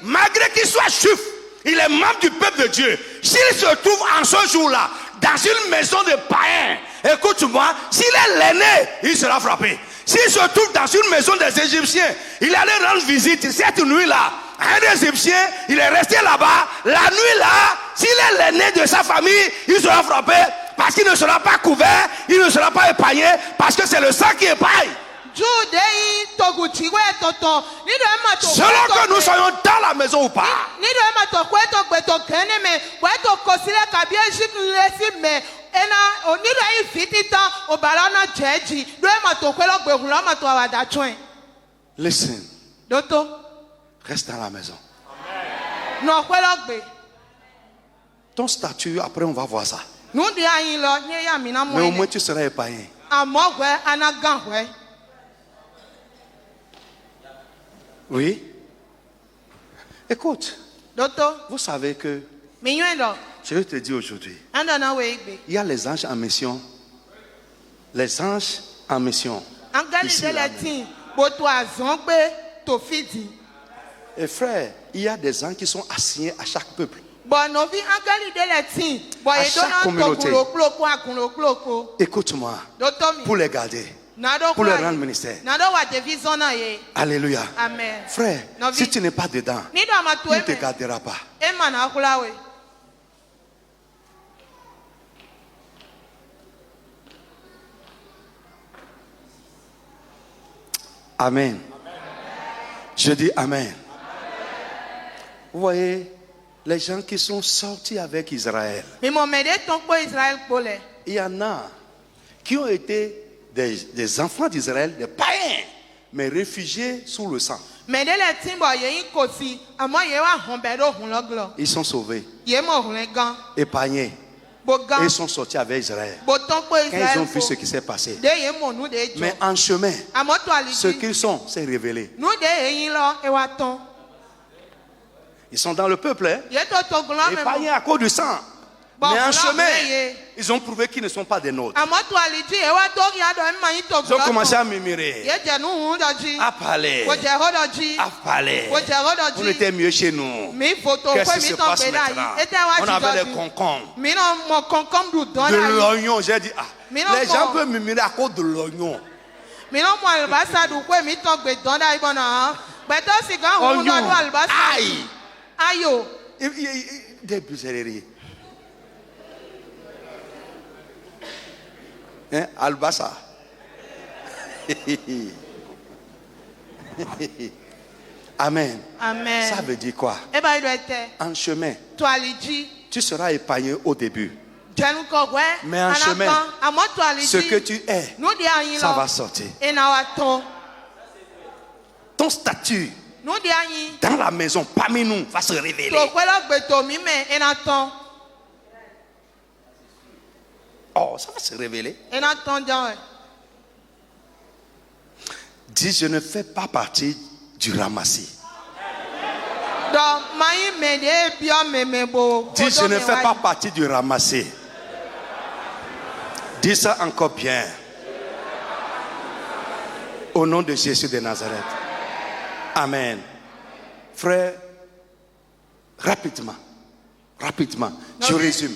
malgré qu'il soit juif, il est membre du peuple de Dieu. S'il se trouve en ce jour-là dans une maison de païens, écoute-moi, s'il est l'aîné, il sera frappé. S'il se trouve dans une maison des Égyptiens, il allait rendre visite cette nuit-là. Un Égyptien, il est resté là-bas. La nuit-là, s'il est l'aîné de sa famille, il sera frappé parce qu'il ne sera pas couvert, il ne sera pas épargné parce que c'est le sang qui épargne. Selon que nous soyons dans la maison ou pas. Listen. Reste dans la maison. Ton statut, après on va voir ça. Mais au moins tu seras épargné. Oui. Écoute. Vous savez que je vais te dire aujourd'hui, il y a les anges en mission. Les anges en mission. Ici, et frère, il y a des anges qui sont assignés à chaque peuple. À chaque communauté. Écoute-moi. Pour les garder. Pour le rendre ministère. Alléluia. Amen. Frère, si tu n'es pas dedans, il ne te gardera pas. Amen. Je dis Amen. Vous voyez, les gens qui sont sortis avec Israël, il y en a qui ont été des enfants d'Israël, des païens, mais réfugiés sous le sang. Ils sont sauvés, épargnés. Et ils sont sortis avec Israël. Quand ils ont vu ce qui s'est passé. Mais en chemin, ce qu'ils sont, c'est révélé. Ils sont dans le peuple, hein? Épargnés à cause du sang. Mais en chemin, ils ont prouvé qu'ils ne sont pas des nôtres. Ils ont commencé à murmurer, à parler. On était mieux chez nous. Qu'est-ce qui se passe maintenant? On avait des concombres. De l'oignon, j'ai dit, les gens peuvent murmurer à cause de l'oignon. Aïe. Des bizarreries. Hein, Albassa. Amen. Amen. Ça veut dire quoi? En chemin, tu seras épargné au début. Mais en chemin, ce que tu es, ça va sortir. Ton statut dans la maison, parmi nous, va se révéler. Oh, ça va se révéler. Dis, je ne fais pas partie du ramassis. Dis, je ne fais pas partie du ramassis. Dis ça encore bien. Au nom de Jésus de Nazareth. Amen. Frère, rapidement, je résume.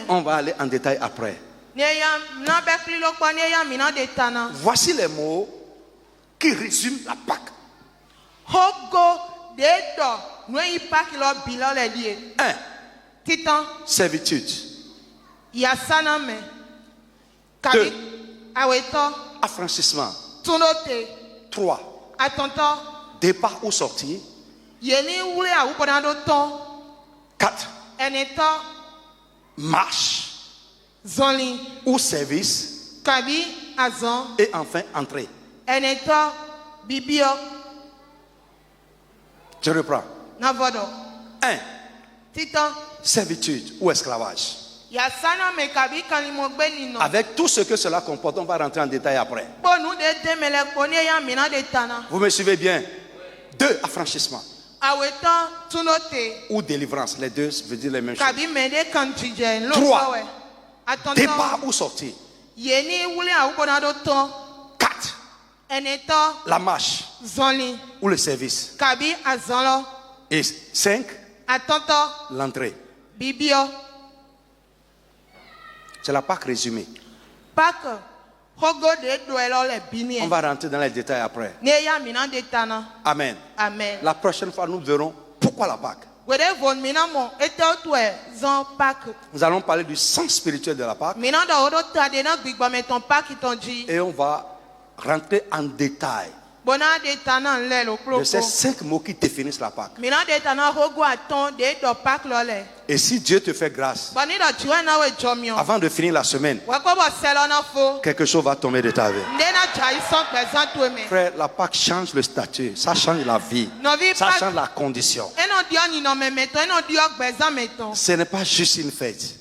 On va aller en détail après. Voici les mots qui résument la Pâque. 1. Servitude. 2. Affranchissement. 3. Départ ou sortie. 4. Marche ou service. Et enfin entrée. Je reprends. 1. Servitude ou esclavage. Avec tout ce que cela comporte, on va rentrer en détail après. Vous me suivez bien? 2. Affranchissement ou délivrance. Les deux veulent dire les mêmes choses. 3. Départ ou sortie. 4. La marche ou le service. Et 5. L'entrée. C'est la Pâque résumée. On va rentrer dans les détails après. Amen. La prochaine fois, nous verrons pourquoi la Pâque. Nous allons parler du sens spirituel de la Pâque. Et on va rentrer en détail de ces 5 mots qui définissent la Pâque. Et si Dieu te fait grâce, avant de finir la semaine, quelque chose va tomber de ta vie. Frère, la Pâque change le statut, ça change la vie, ça change la condition. Ce n'est pas juste une fête.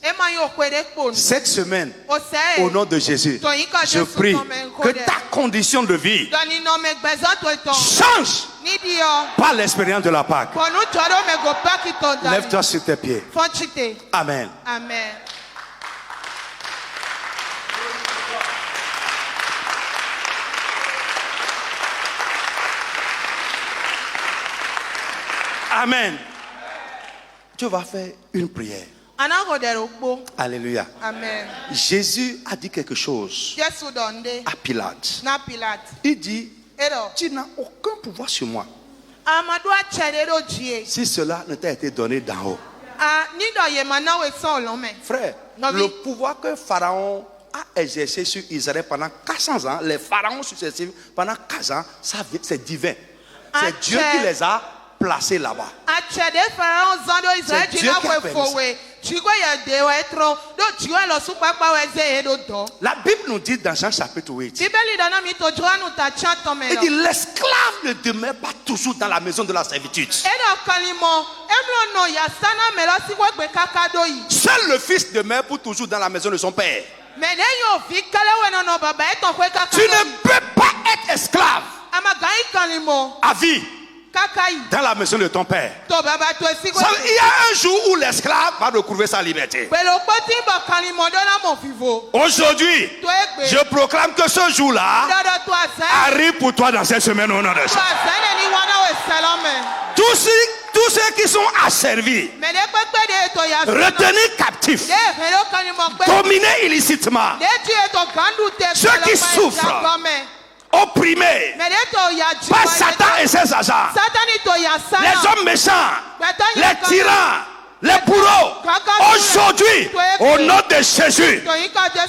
Cette semaine, au nom de Jésus, je prie que ta condition de vie change par l'expérience de la Pâque. Lève-toi sur tes pieds. Amen. Amen. Tu vas faire une prière. Alléluia. Amen. Jésus a dit quelque chose à Pilate. Il dit, tu n'as aucun pouvoir sur moi si cela ne t'a été donné d'en haut. Frère, le pouvoir que Pharaon a exercé sur Israël pendant 400 ans, les pharaons successifs pendant 4 ans, c'est divin. C'est Dieu qui les a placés là-bas. C'est Dieu qui a permis ça. La Bible nous dit dans Jean chapitre 8, il dit l'esclave ne demeure pas toujours dans la maison de la servitude. Seul le fils demeure pour toujours dans la maison de son père. Tu ne peux pas être esclave à vie dans la maison de ton père. Il y a un jour où l'esclave va retrouver sa liberté. Aujourd'hui, je proclame que ce jour-là arrive pour toi dans cette semaine au nom de Jésus. Tous ceux qui sont asservis, retenus captifs, dominés illicitement, ceux qui souffrent, opprimés par Satan et ses agents, les hommes méchants, les tyrans, les bourreaux, aujourd'hui, au nom de Jésus,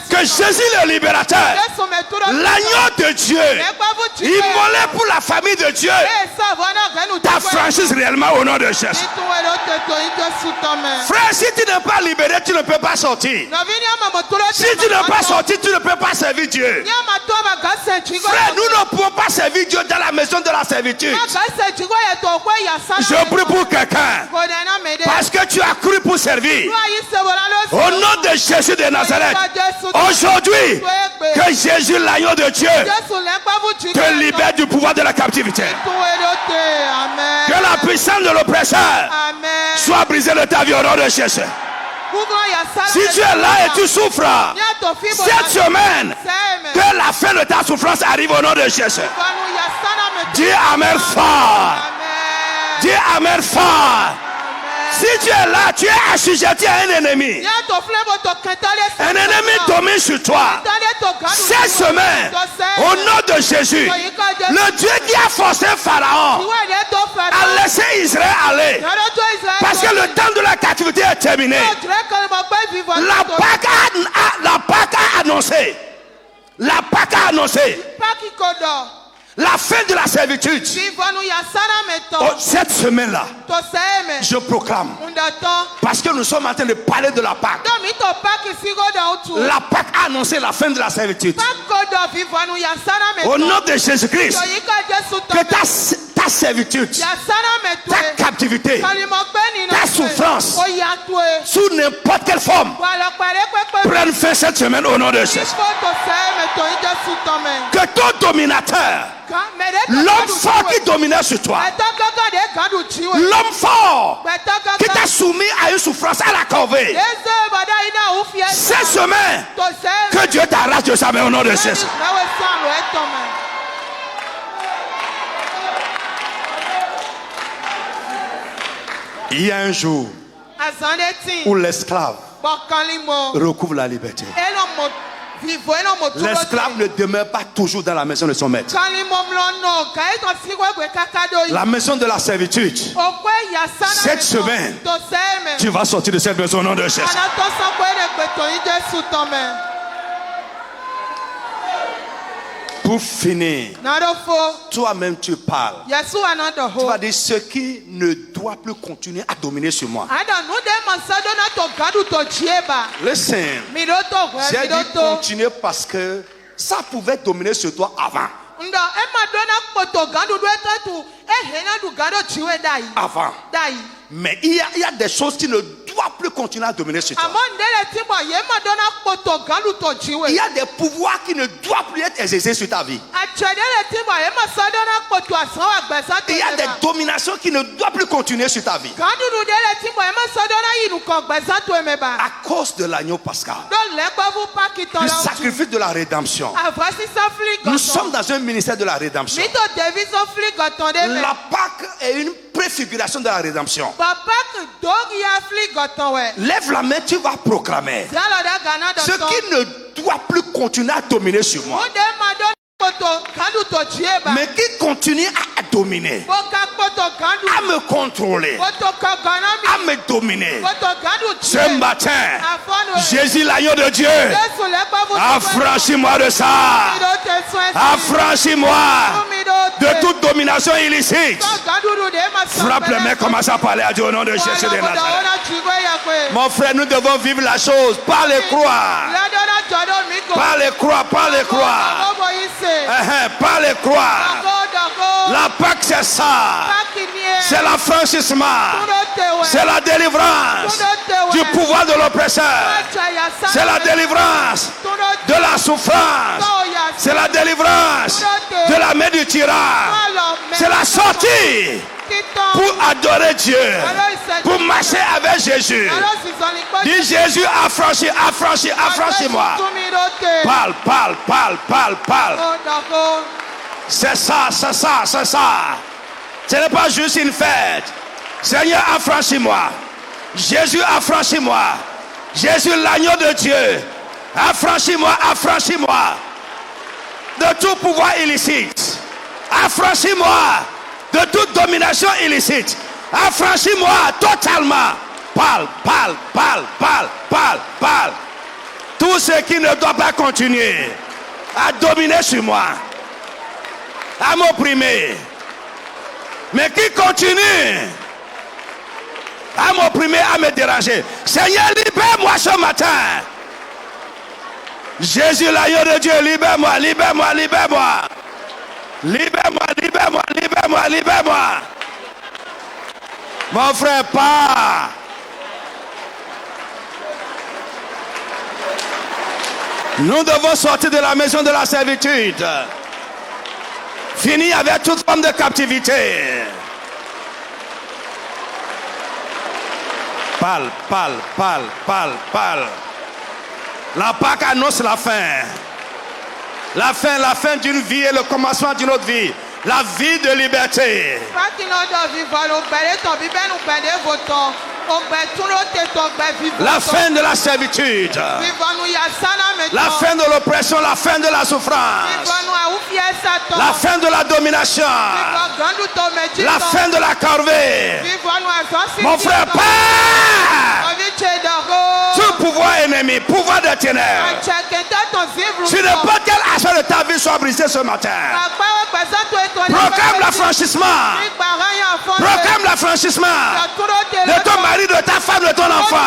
que Jésus le libérateur, l'agneau de Dieu, immolé pour la famille de Dieu, t'affranchisse réellement au nom de Jésus. Frère, si tu n'es pas libéré, tu ne peux pas sortir. Si tu n'es pas sorti, tu ne peux pas servir Dieu. Frère, nous ne pouvons pas servir Dieu dans la maison de la servitude. Je prie pour quelqu'un, parce que tu as cru pour servir. Au nom de Jésus de Nazareth, aujourd'hui, que Jésus, l'agneau de Dieu, te libère du pouvoir de la captivité. Que la puissance de l'oppresseur soit brisée de ta vie au nom de Jésus. Si tu es là et tu souffres cette semaine, que la fin de ta souffrance arrive au nom de Jésus. Dis Amen fort. Dis Amen fort. Si tu es là, tu es assujetti à un ennemi. Un ennemi domine sur toi. Cette semaine, au nom de Jésus, le Dieu qui a forcé Pharaon a laissé Israël aller. Parce que le temps de la captivité est terminé. La Pâque a annoncé. La Pâque a annoncé la fin de la servitude. Cette semaine-là, je proclame, parce que nous sommes en train de parler de la Pâque. La Pâque a annoncé la fin de la servitude. Au nom de Jésus-Christ, que ta servitude, ta captivité, ta souffrance, sous n'importe quelle forme, prenne fin cette semaine au nom de Jésus. Que ton dominateur, l'homme fort qui dominait sur toi, l'homme fort qui t'a soumis à une souffrance à la corvée, cette semaine, que Dieu t'arrache de sa main au nom de Jésus. Il y a un jour où l'esclave recouvre la liberté. L'esclave ne demeure pas toujours dans la maison de son maître. La maison de la servitude. Cette semaine, tu vas sortir de cette maison au nom de Jésus. Pour finir, toi-même tu parles. Tu vas dire ce qui ne doit plus continuer à dominer sur moi. Listen, j'ai dit continuer parce que ça pouvait dominer sur toi avant. Avant. Mais il y a des choses qui ne doivent plus continuer à dominer sur toi. Il y a des pouvoirs qui ne doivent plus être exercés sur ta vie. Il y a des dominations qui ne doivent plus continuer sur ta vie. À cause de l'agneau pascal, du sacrifice de la rédemption, nous sommes dans un ministère de la rédemption. La Pâque est une préfiguration de la rédemption. Lève la main, tu vas proclamer ce qui ne doit plus continuer à dominer sur moi. mais qui continue à dominer, à me contrôler, à me dominer. Ce matin, Jésus, l'agneau de Dieu, affranchis-moi de ça. Affranchis-moi de toute domination illicite. Frappe les mains, commence à parler à Dieu au nom de Jésus de Nazareth. Mon frère, nous devons vivre la chose par les croix. Par les croix, par les croix. Par les croix. La Pâque, c'est ça. C'est l'affranchissement. C'est la délivrance du pouvoir de l'oppresseur. C'est la délivrance de la souffrance. C'est la délivrance de la main du tyran. C'est la sortie pour adorer Dieu, pour marcher avec Jésus. Dis Jésus, affranchis, affranchis, affranchis-moi. Parle, parle, parle, parle, parle. C'est ça, c'est ça, c'est ça. Ce n'est pas juste une fête. Seigneur, affranchis-moi. Jésus, affranchis-moi. Jésus, l'agneau de Dieu. Affranchis-moi, affranchis-moi de tout pouvoir illicite. Affranchis-moi de toute domination illicite. Affranchis-moi totalement. Parle, parle, parle, parle, parle, parle. Tout ce qui ne doit pas continuer à dominer sur moi, à m'opprimer, mais qui continue à m'opprimer, à me déranger. Seigneur, libère-moi ce matin. Jésus, l'agneau de Dieu, libère-moi, libère-moi, libère-moi. Libère-moi, libère-moi, libère-moi, libère-moi. Mon frère, pars. Nous devons sortir de la maison de la servitude. Fini avec toute forme de captivité. Parle, parle, parle, parle, parle. La Pâque annonce la fin. La fin d'une vie et le commencement d'une autre vie. La vie de liberté. La fin de la servitude. La fin de l'oppression, la fin de la souffrance. La fin de la domination. La fin de la corvée. Mon frère, pars. Tout pouvoir ennemi, pouvoir des ténèbres. Si n'importe quel aspect de ta vie soit brisé ce matin, proclame l'affranchissement. Proclame l'affranchissement de ton mari, de ta femme, de ton enfant.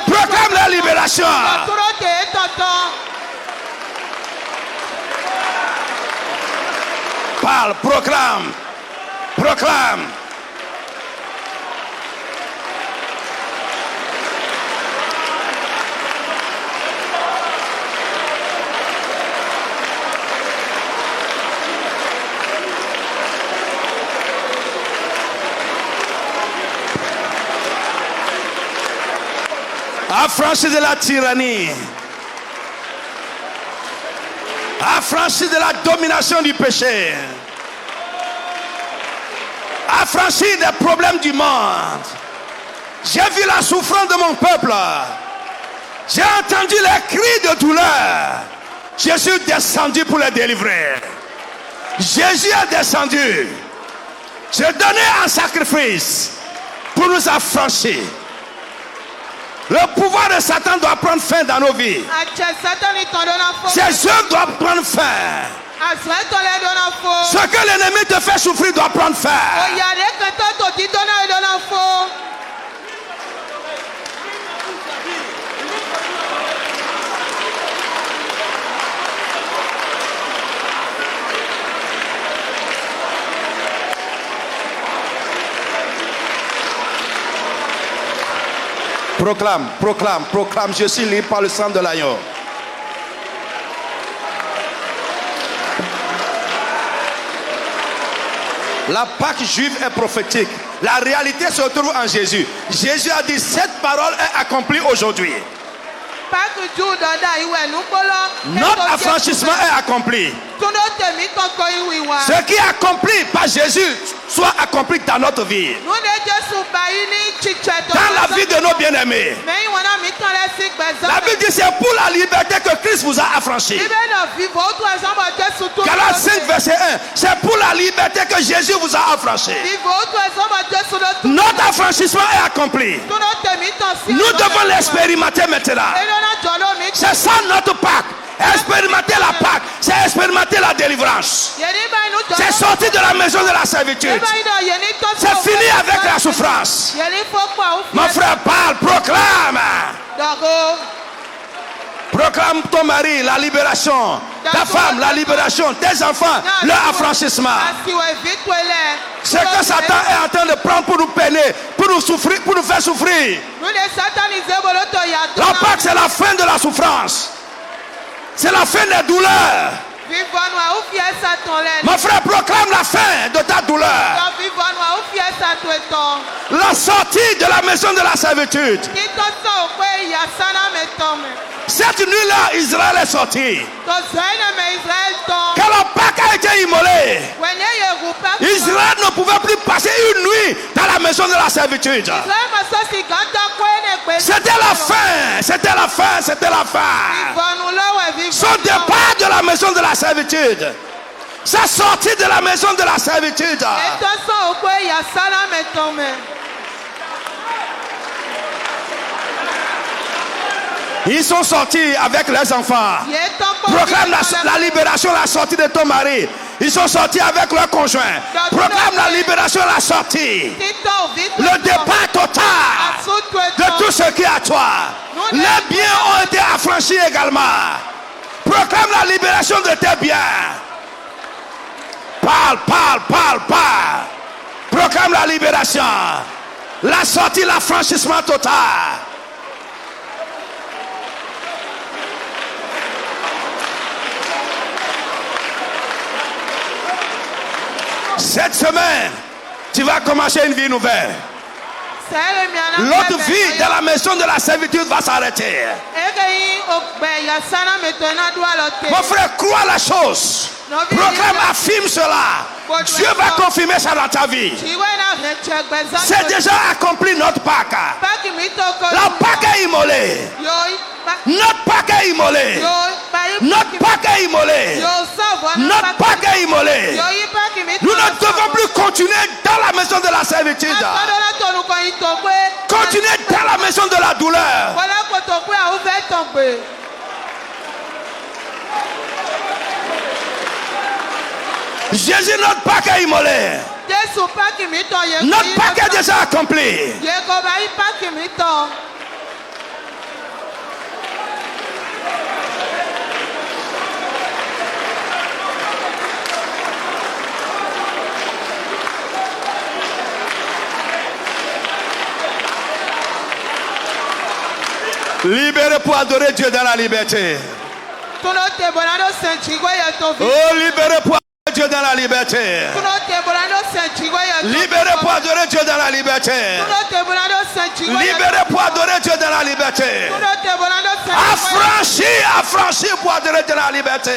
Proclame la libération. Parle, proclame. Proclame. Affranchi de la tyrannie. Affranchi de la domination du péché. Affranchi des problèmes du monde. J'ai vu la souffrance de mon peuple. J'ai entendu les cris de douleur. Je suis descendu pour les délivrer. Jésus est descendu. J'ai donné un sacrifice pour nous affranchir. Le pouvoir de Satan doit prendre fin dans nos vies. Ses œuvres doivent prendre fin. Ce que l'ennemi te fait souffrir doit prendre fin. Proclame, proclame, proclame, je suis libre par le sang de l'agneau. La Pâque juive est prophétique. La réalité se trouve en Jésus. Jésus a dit, cette parole est accomplie aujourd'hui. Notre affranchissement est accompli. Ce qui est accompli par Jésus soit accompli dans notre vie. Dans la vie de nos bien-aimés. La Bible dit c'est pour la liberté que Christ vous a affranchi. Galates 5 verset 1. C'est pour la liberté que Jésus vous a affranchi. Notre affranchissement est accompli. Nous devons l'expérimenter maintenant. C'est ça notre Pâque. Expérimenter la Pâque, c'est expérimenter la délivrance. C'est sortir de la maison de la servitude. C'est fini avec la souffrance. Mon frère parle, proclame. Proclame ton mari la libération, ta femme la libération, tes enfants leur affranchissement. Ce que Satan est en train de prendre pour nous peiner, pour nous souffrir, pour nous faire souffrir. La Pâque c'est la fin de la souffrance. C'est la fin des douleurs. Mon frère proclame la fin de ta douleur. La sortie de la maison de la servitude. Cette nuit-là, Israël est sorti. Quand la Pâque a été immolée, Israël ne pouvait plus passer une nuit dans la maison de la servitude. C'était la fin, c'était la fin, c'était la fin. Son départ de la maison de la servitude, sa sortie de la maison de la servitude. Ils sont sortis avec leurs enfants. Proclame la libération, la sortie de ton mari. Ils sont sortis avec leurs conjoints. Proclame la libération, la sortie. Le départ total de tout ce qui est à toi. Les biens ont été affranchis également. Proclame la libération de tes biens. Parle, parle, parle, parle. Proclame la libération. La sortie, l'affranchissement total. Cette semaine, tu vas commencer une vie nouvelle. L'autre vie de la maison de la servitude va s'arrêter. Mon frère, crois la chose. Proclame, affirme cela. Dieu va confirmer ça dans ta vie. C'est déjà accompli notre Pâque. La Pâque est immolée. Notre Pâque est immolée. Notre Pâque est immolée. Notre Pâque est immolée. Nous ne devons plus continuer dans la maison de la servitude. Continuer dans la maison de la douleur. Jésus, notre Pâque est immolé. Notre Pâque est déjà accompli. Libéré pour adorer Dieu dans la liberté. Oh, libéré pour adorer Dieu dans la liberté. Libéré pour adorer Dieu dans la liberté. Libéré pour adorer Dieu dans la liberté. Affranchi, affranchi pour adorer Dieu dans la liberté.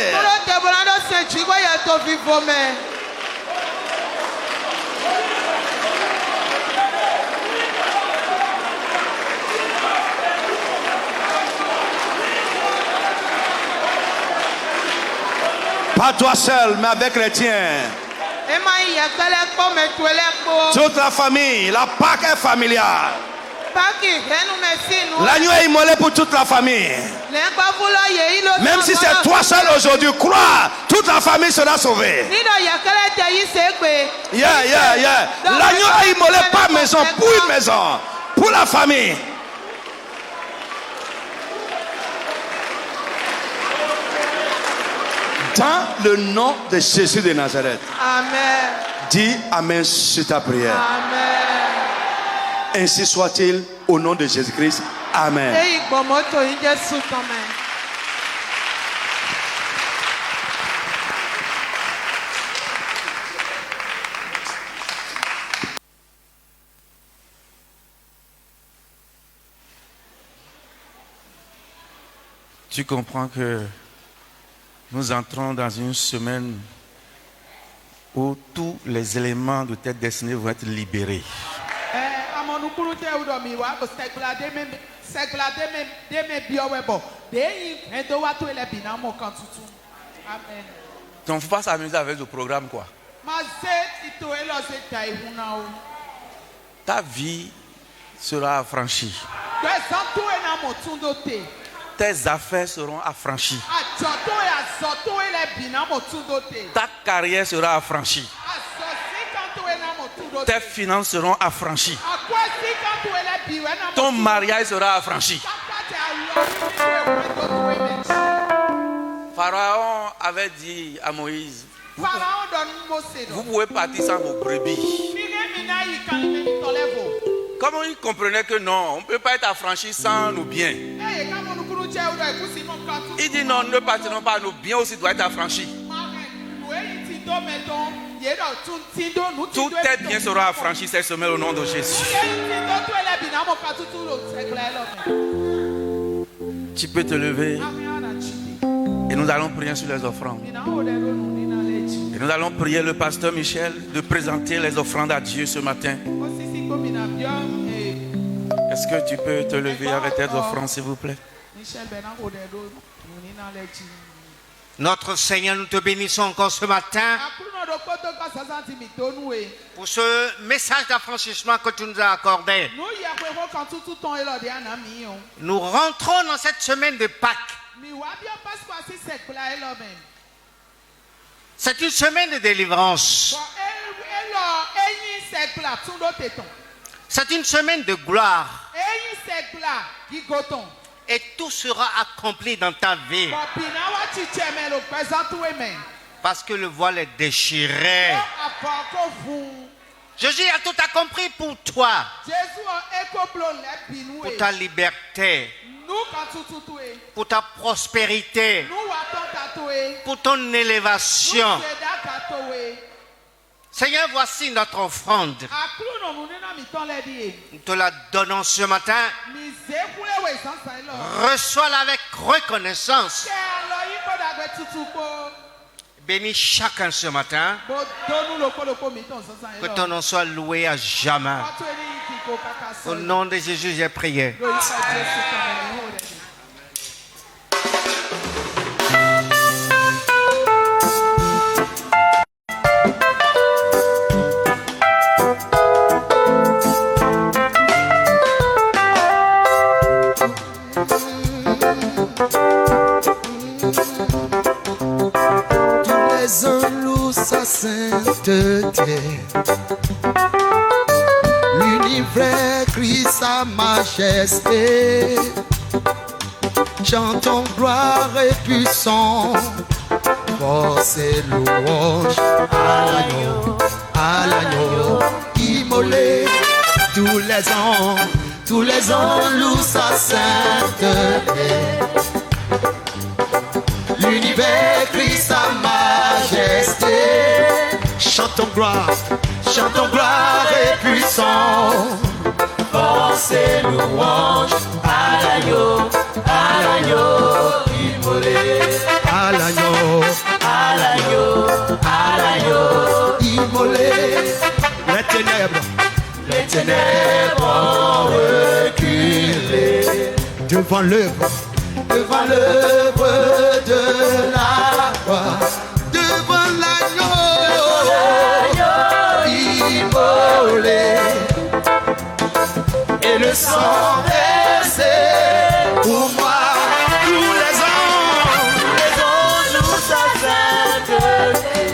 Pas toi seul, mais avec les tiens. Toute la famille, la Pâque est familiale. L'agneau est immolé pour toute la famille. Même si c'est toi seul aujourd'hui, crois, toute la famille sera sauvée. Yeah, yeah, yeah. L'agneau est immolé par maison, pour une maison, pour la famille. Dans le nom de Jésus de Nazareth. Amen. Dis Amen sur ta prière. Amen. Ainsi soit-il au nom de Jésus-Christ. Amen. Tu comprends que nous entrons dans une semaine où tous les éléments de ta destinée vont être libérés. Donc, il ne faut pas s'amuser avec le programme, quoi. Ta vie sera affranchie. Tes affaires seront affranchies. Ta carrière sera affranchie. Tes finances seront affranchies. Ton mariage sera affranchi. Pharaon avait dit à Moïse, vous pouvez partir sans vos brebis. Comme il comprenait que non, on ne peut pas être affranchi sans nos biens. Il dit non, ne partirons pas, nos biens aussi doivent être affranchis. Tous tes biens seront affranchis cette semaine au nom de Jésus. Tu peux te lever et nous allons prier sur les offrandes. Et nous allons prier le pasteur Michel de présenter les offrandes à Dieu ce matin. Est-ce que tu peux te lever avec tes offrandes, s'il vous plaît? Notre Seigneur, nous te bénissons encore ce matin pour ce message d'affranchissement que tu nous as accordé. Nous rentrons dans cette semaine de Pâques. C'est une semaine de délivrance. C'est une semaine de gloire. Et tout sera accompli dans ta vie. Parce que le voile est déchiré. Jésus a tout accompli pour toi. Pour ta liberté. Pour ta prospérité. Pour ton élévation. Seigneur, voici notre offrande. Nous te la donnons ce matin. Reçois-la avec reconnaissance. Bénis chacun ce matin. Que ton nom soit loué à jamais. Au nom de Jésus, j'ai prié. Sa sainteté, l'univers crie sa majesté, chantons gloire et puissance, force et louange à l'agneau, immolé tous les ans louent sa sainteté. L'univers crie sa majesté. Chantons gloire et puissance. Force et louange à l'agneau, immolé. À l'agneau, immolé. Les ténèbres ont reculé devant l'œuvre de la croix, devant l'agneau immolé, et le sang versé pour moi. Tous les ans nous sa sainteté.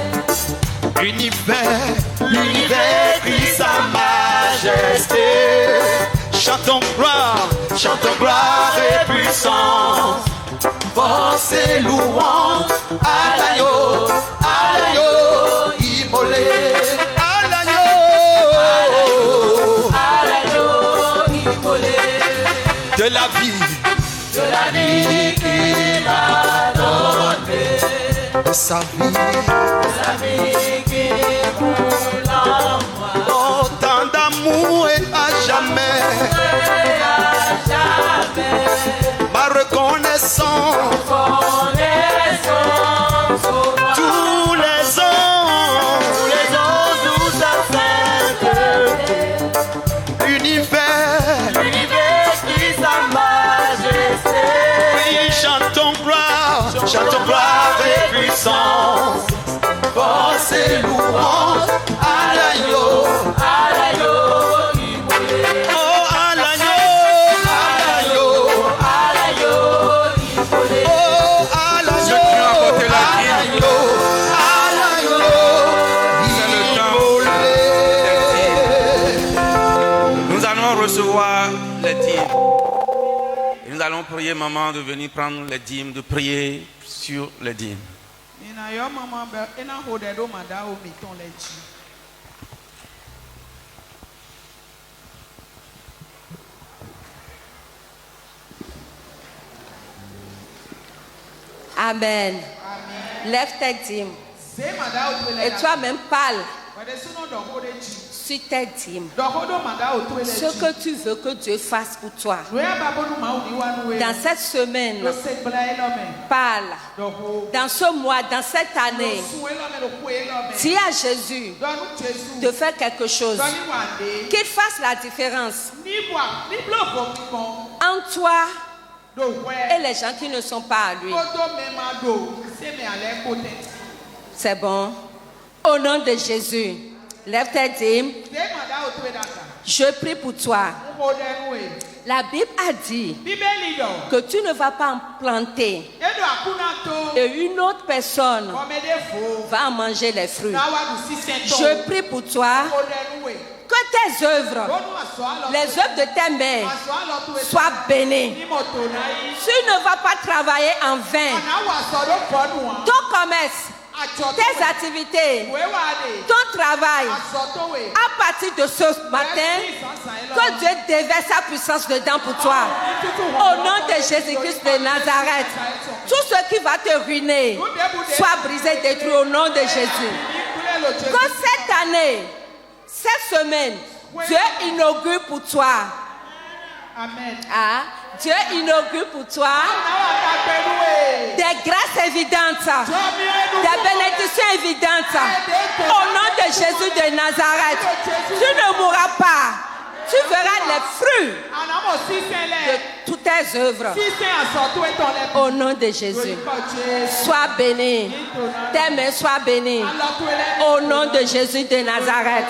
L'univers crie sa majesté. Chantons gloire et puissance, force et louange à l'agneau, immolé. À l'agneau, immolé. De la vie qu'il a donnée, de sa vie qui roule en moi. Autant d'amour et à jamais. Ma reconnaissance chante gloire et puissance, force et louange à l'agneau, à l'agneau. Recevoir les dîmes. Et nous allons prier maman de venir prendre les dîmes, de prier sur les dîmes. Amen. Lève tes dîmes. Et toi-même parle sur tes dîmes. Ce que tu veux que Dieu fasse pour toi. Dans cette semaine, parle. Dans ce mois, dans cette année, dis à Jésus de faire quelque chose. Qu'il fasse la différence entre toi et les gens qui ne sont pas à lui. C'est bon. Au nom de Jésus, lève tes dîmes. Je prie pour toi. La Bible a dit que tu ne vas pas en planter et une autre personne va en manger les fruits. Je prie pour toi que tes œuvres, les œuvres de tes mains, soient bénies. Tu ne vas pas travailler en vain. Ton commerce, tes activités, ton travail, à partir de ce matin, que Dieu déverse sa puissance dedans pour toi. Au nom de Jésus-Christ de Nazareth, tout ce qui va te ruiner soit brisé, détruit au nom de Jésus. Que cette année, cette semaine, Dieu inaugure pour toi. Amen. Ah, Dieu inaugure pour toi des grâces évidentes, des bénédictions évidentes. Au nom de Jésus de Nazareth, tu ne mourras pas. Tu verras les fruits de toutes tes œuvres. Au nom de Jésus. Sois béni. Tes mains soient bénies. Au nom de Jésus de Nazareth.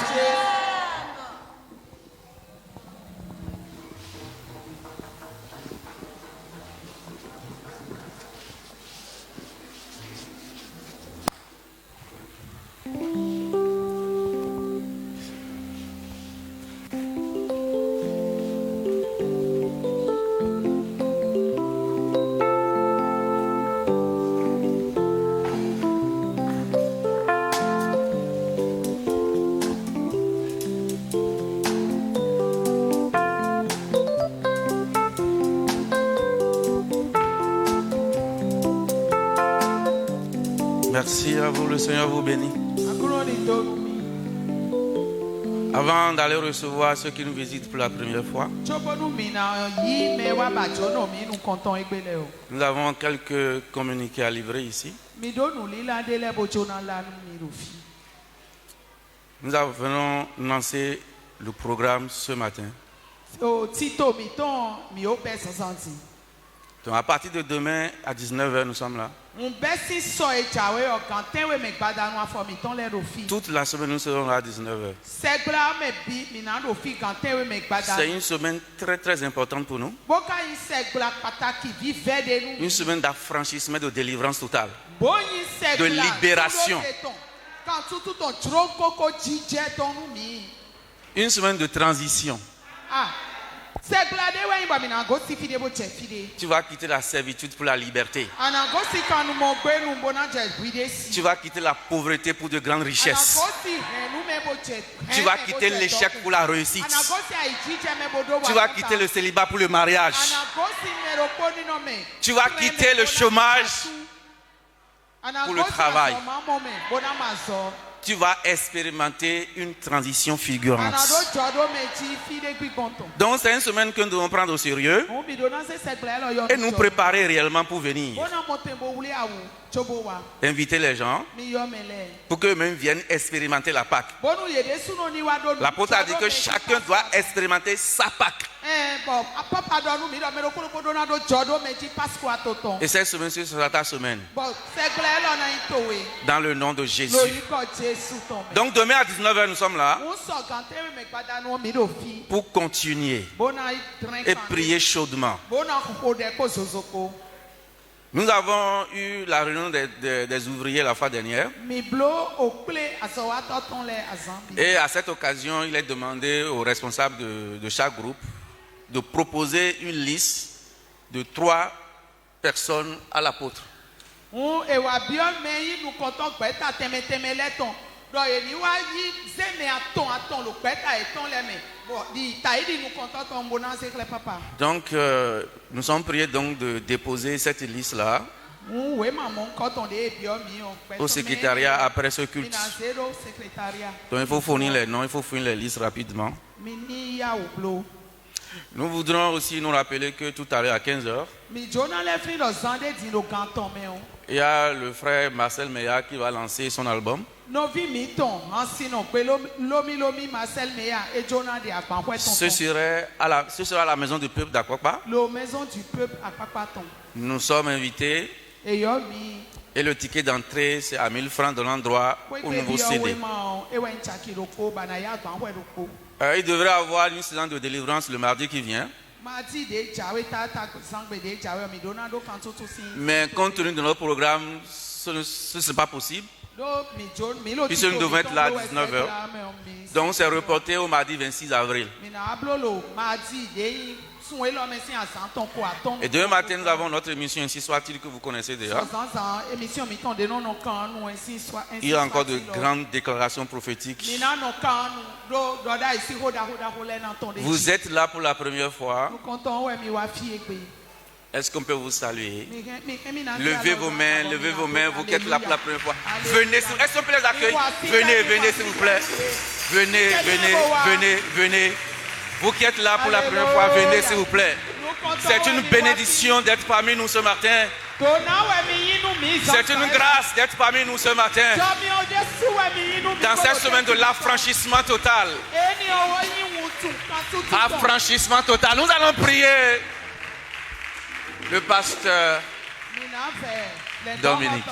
Merci à vous, le Seigneur vous bénit. Avant d'aller recevoir ceux qui nous visitent pour la première fois, nous avons quelques communiqués à livrer ici. Nous venons lancer le programme ce matin. Donc à partir de demain à 19h, nous sommes là. Toute la semaine, nous serons là à 19h. C'est une semaine très très importante pour nous. Une semaine d'affranchissement, de délivrance totale. De libération. Une semaine de transition. Tu vas quitter la servitude pour la liberté. Tu vas quitter la pauvreté pour de grandes richesses. Tu vas quitter l'échec pour la réussite. Tu vas quitter le célibat pour le mariage. Tu vas quitter le chômage pour le travail. Tu vas expérimenter une transition fulgurante. Donc c'est une semaine que nous devons prendre au sérieux et nous préparer réellement pour venir. Inviter les gens pour qu'eux-mêmes viennent expérimenter la Pâque. L'apôtre a dit que chacun doit expérimenter sa Pâque. Et cette semaine, ce sera ta semaine. Dans le nom de Jésus. Donc demain à 19h, nous sommes là pour continuer et prier chaudement. Nous avons eu la réunion des ouvriers la fois dernière. Et à cette occasion, il est demandé aux responsables de chaque groupe de proposer une liste de 3 personnes à l'apôtre. Donc, nous sommes priés donc de déposer cette liste-là au secrétariat après ce culte. Donc, il faut fournir les noms, il faut fournir les listes rapidement. Nous voudrons aussi nous rappeler que tout à l'heure à 15h, il y a le frère Marcel Meya qui va lancer son album. Ce sera à la maison du peuple d'Akwakpa. Nous sommes invités. Et le ticket d'entrée, c'est à 1000 francs de l'endroit au nouveau CD. Il devrait avoir une séance de délivrance le mardi qui vient. Mais compte tenu de notre programme, ce n'est pas possible. Puisque nous devons être là à 19h. Donc c'est reporté au mardi 26 avril. Et demain matin, nous avons notre émission Ainsi soit-il que vous connaissez déjà. Il y a encore de grandes déclarations prophétiques. Vous êtes là pour la première fois. Est-ce qu'on peut vous saluer? Levez vos mains, vous qui êtes là pour la première fois. Venez, est-ce qu'on peut les accueillir? Venez s'il vous plaît. Venez. Vous qui êtes là pour la première fois, venez s'il vous plaît. C'est une bénédiction d'être parmi nous ce matin. C'est une grâce d'être parmi nous ce matin. Dans cette semaine de l'affranchissement total. Affranchissement total. Nous allons prier le pasteur Dominique.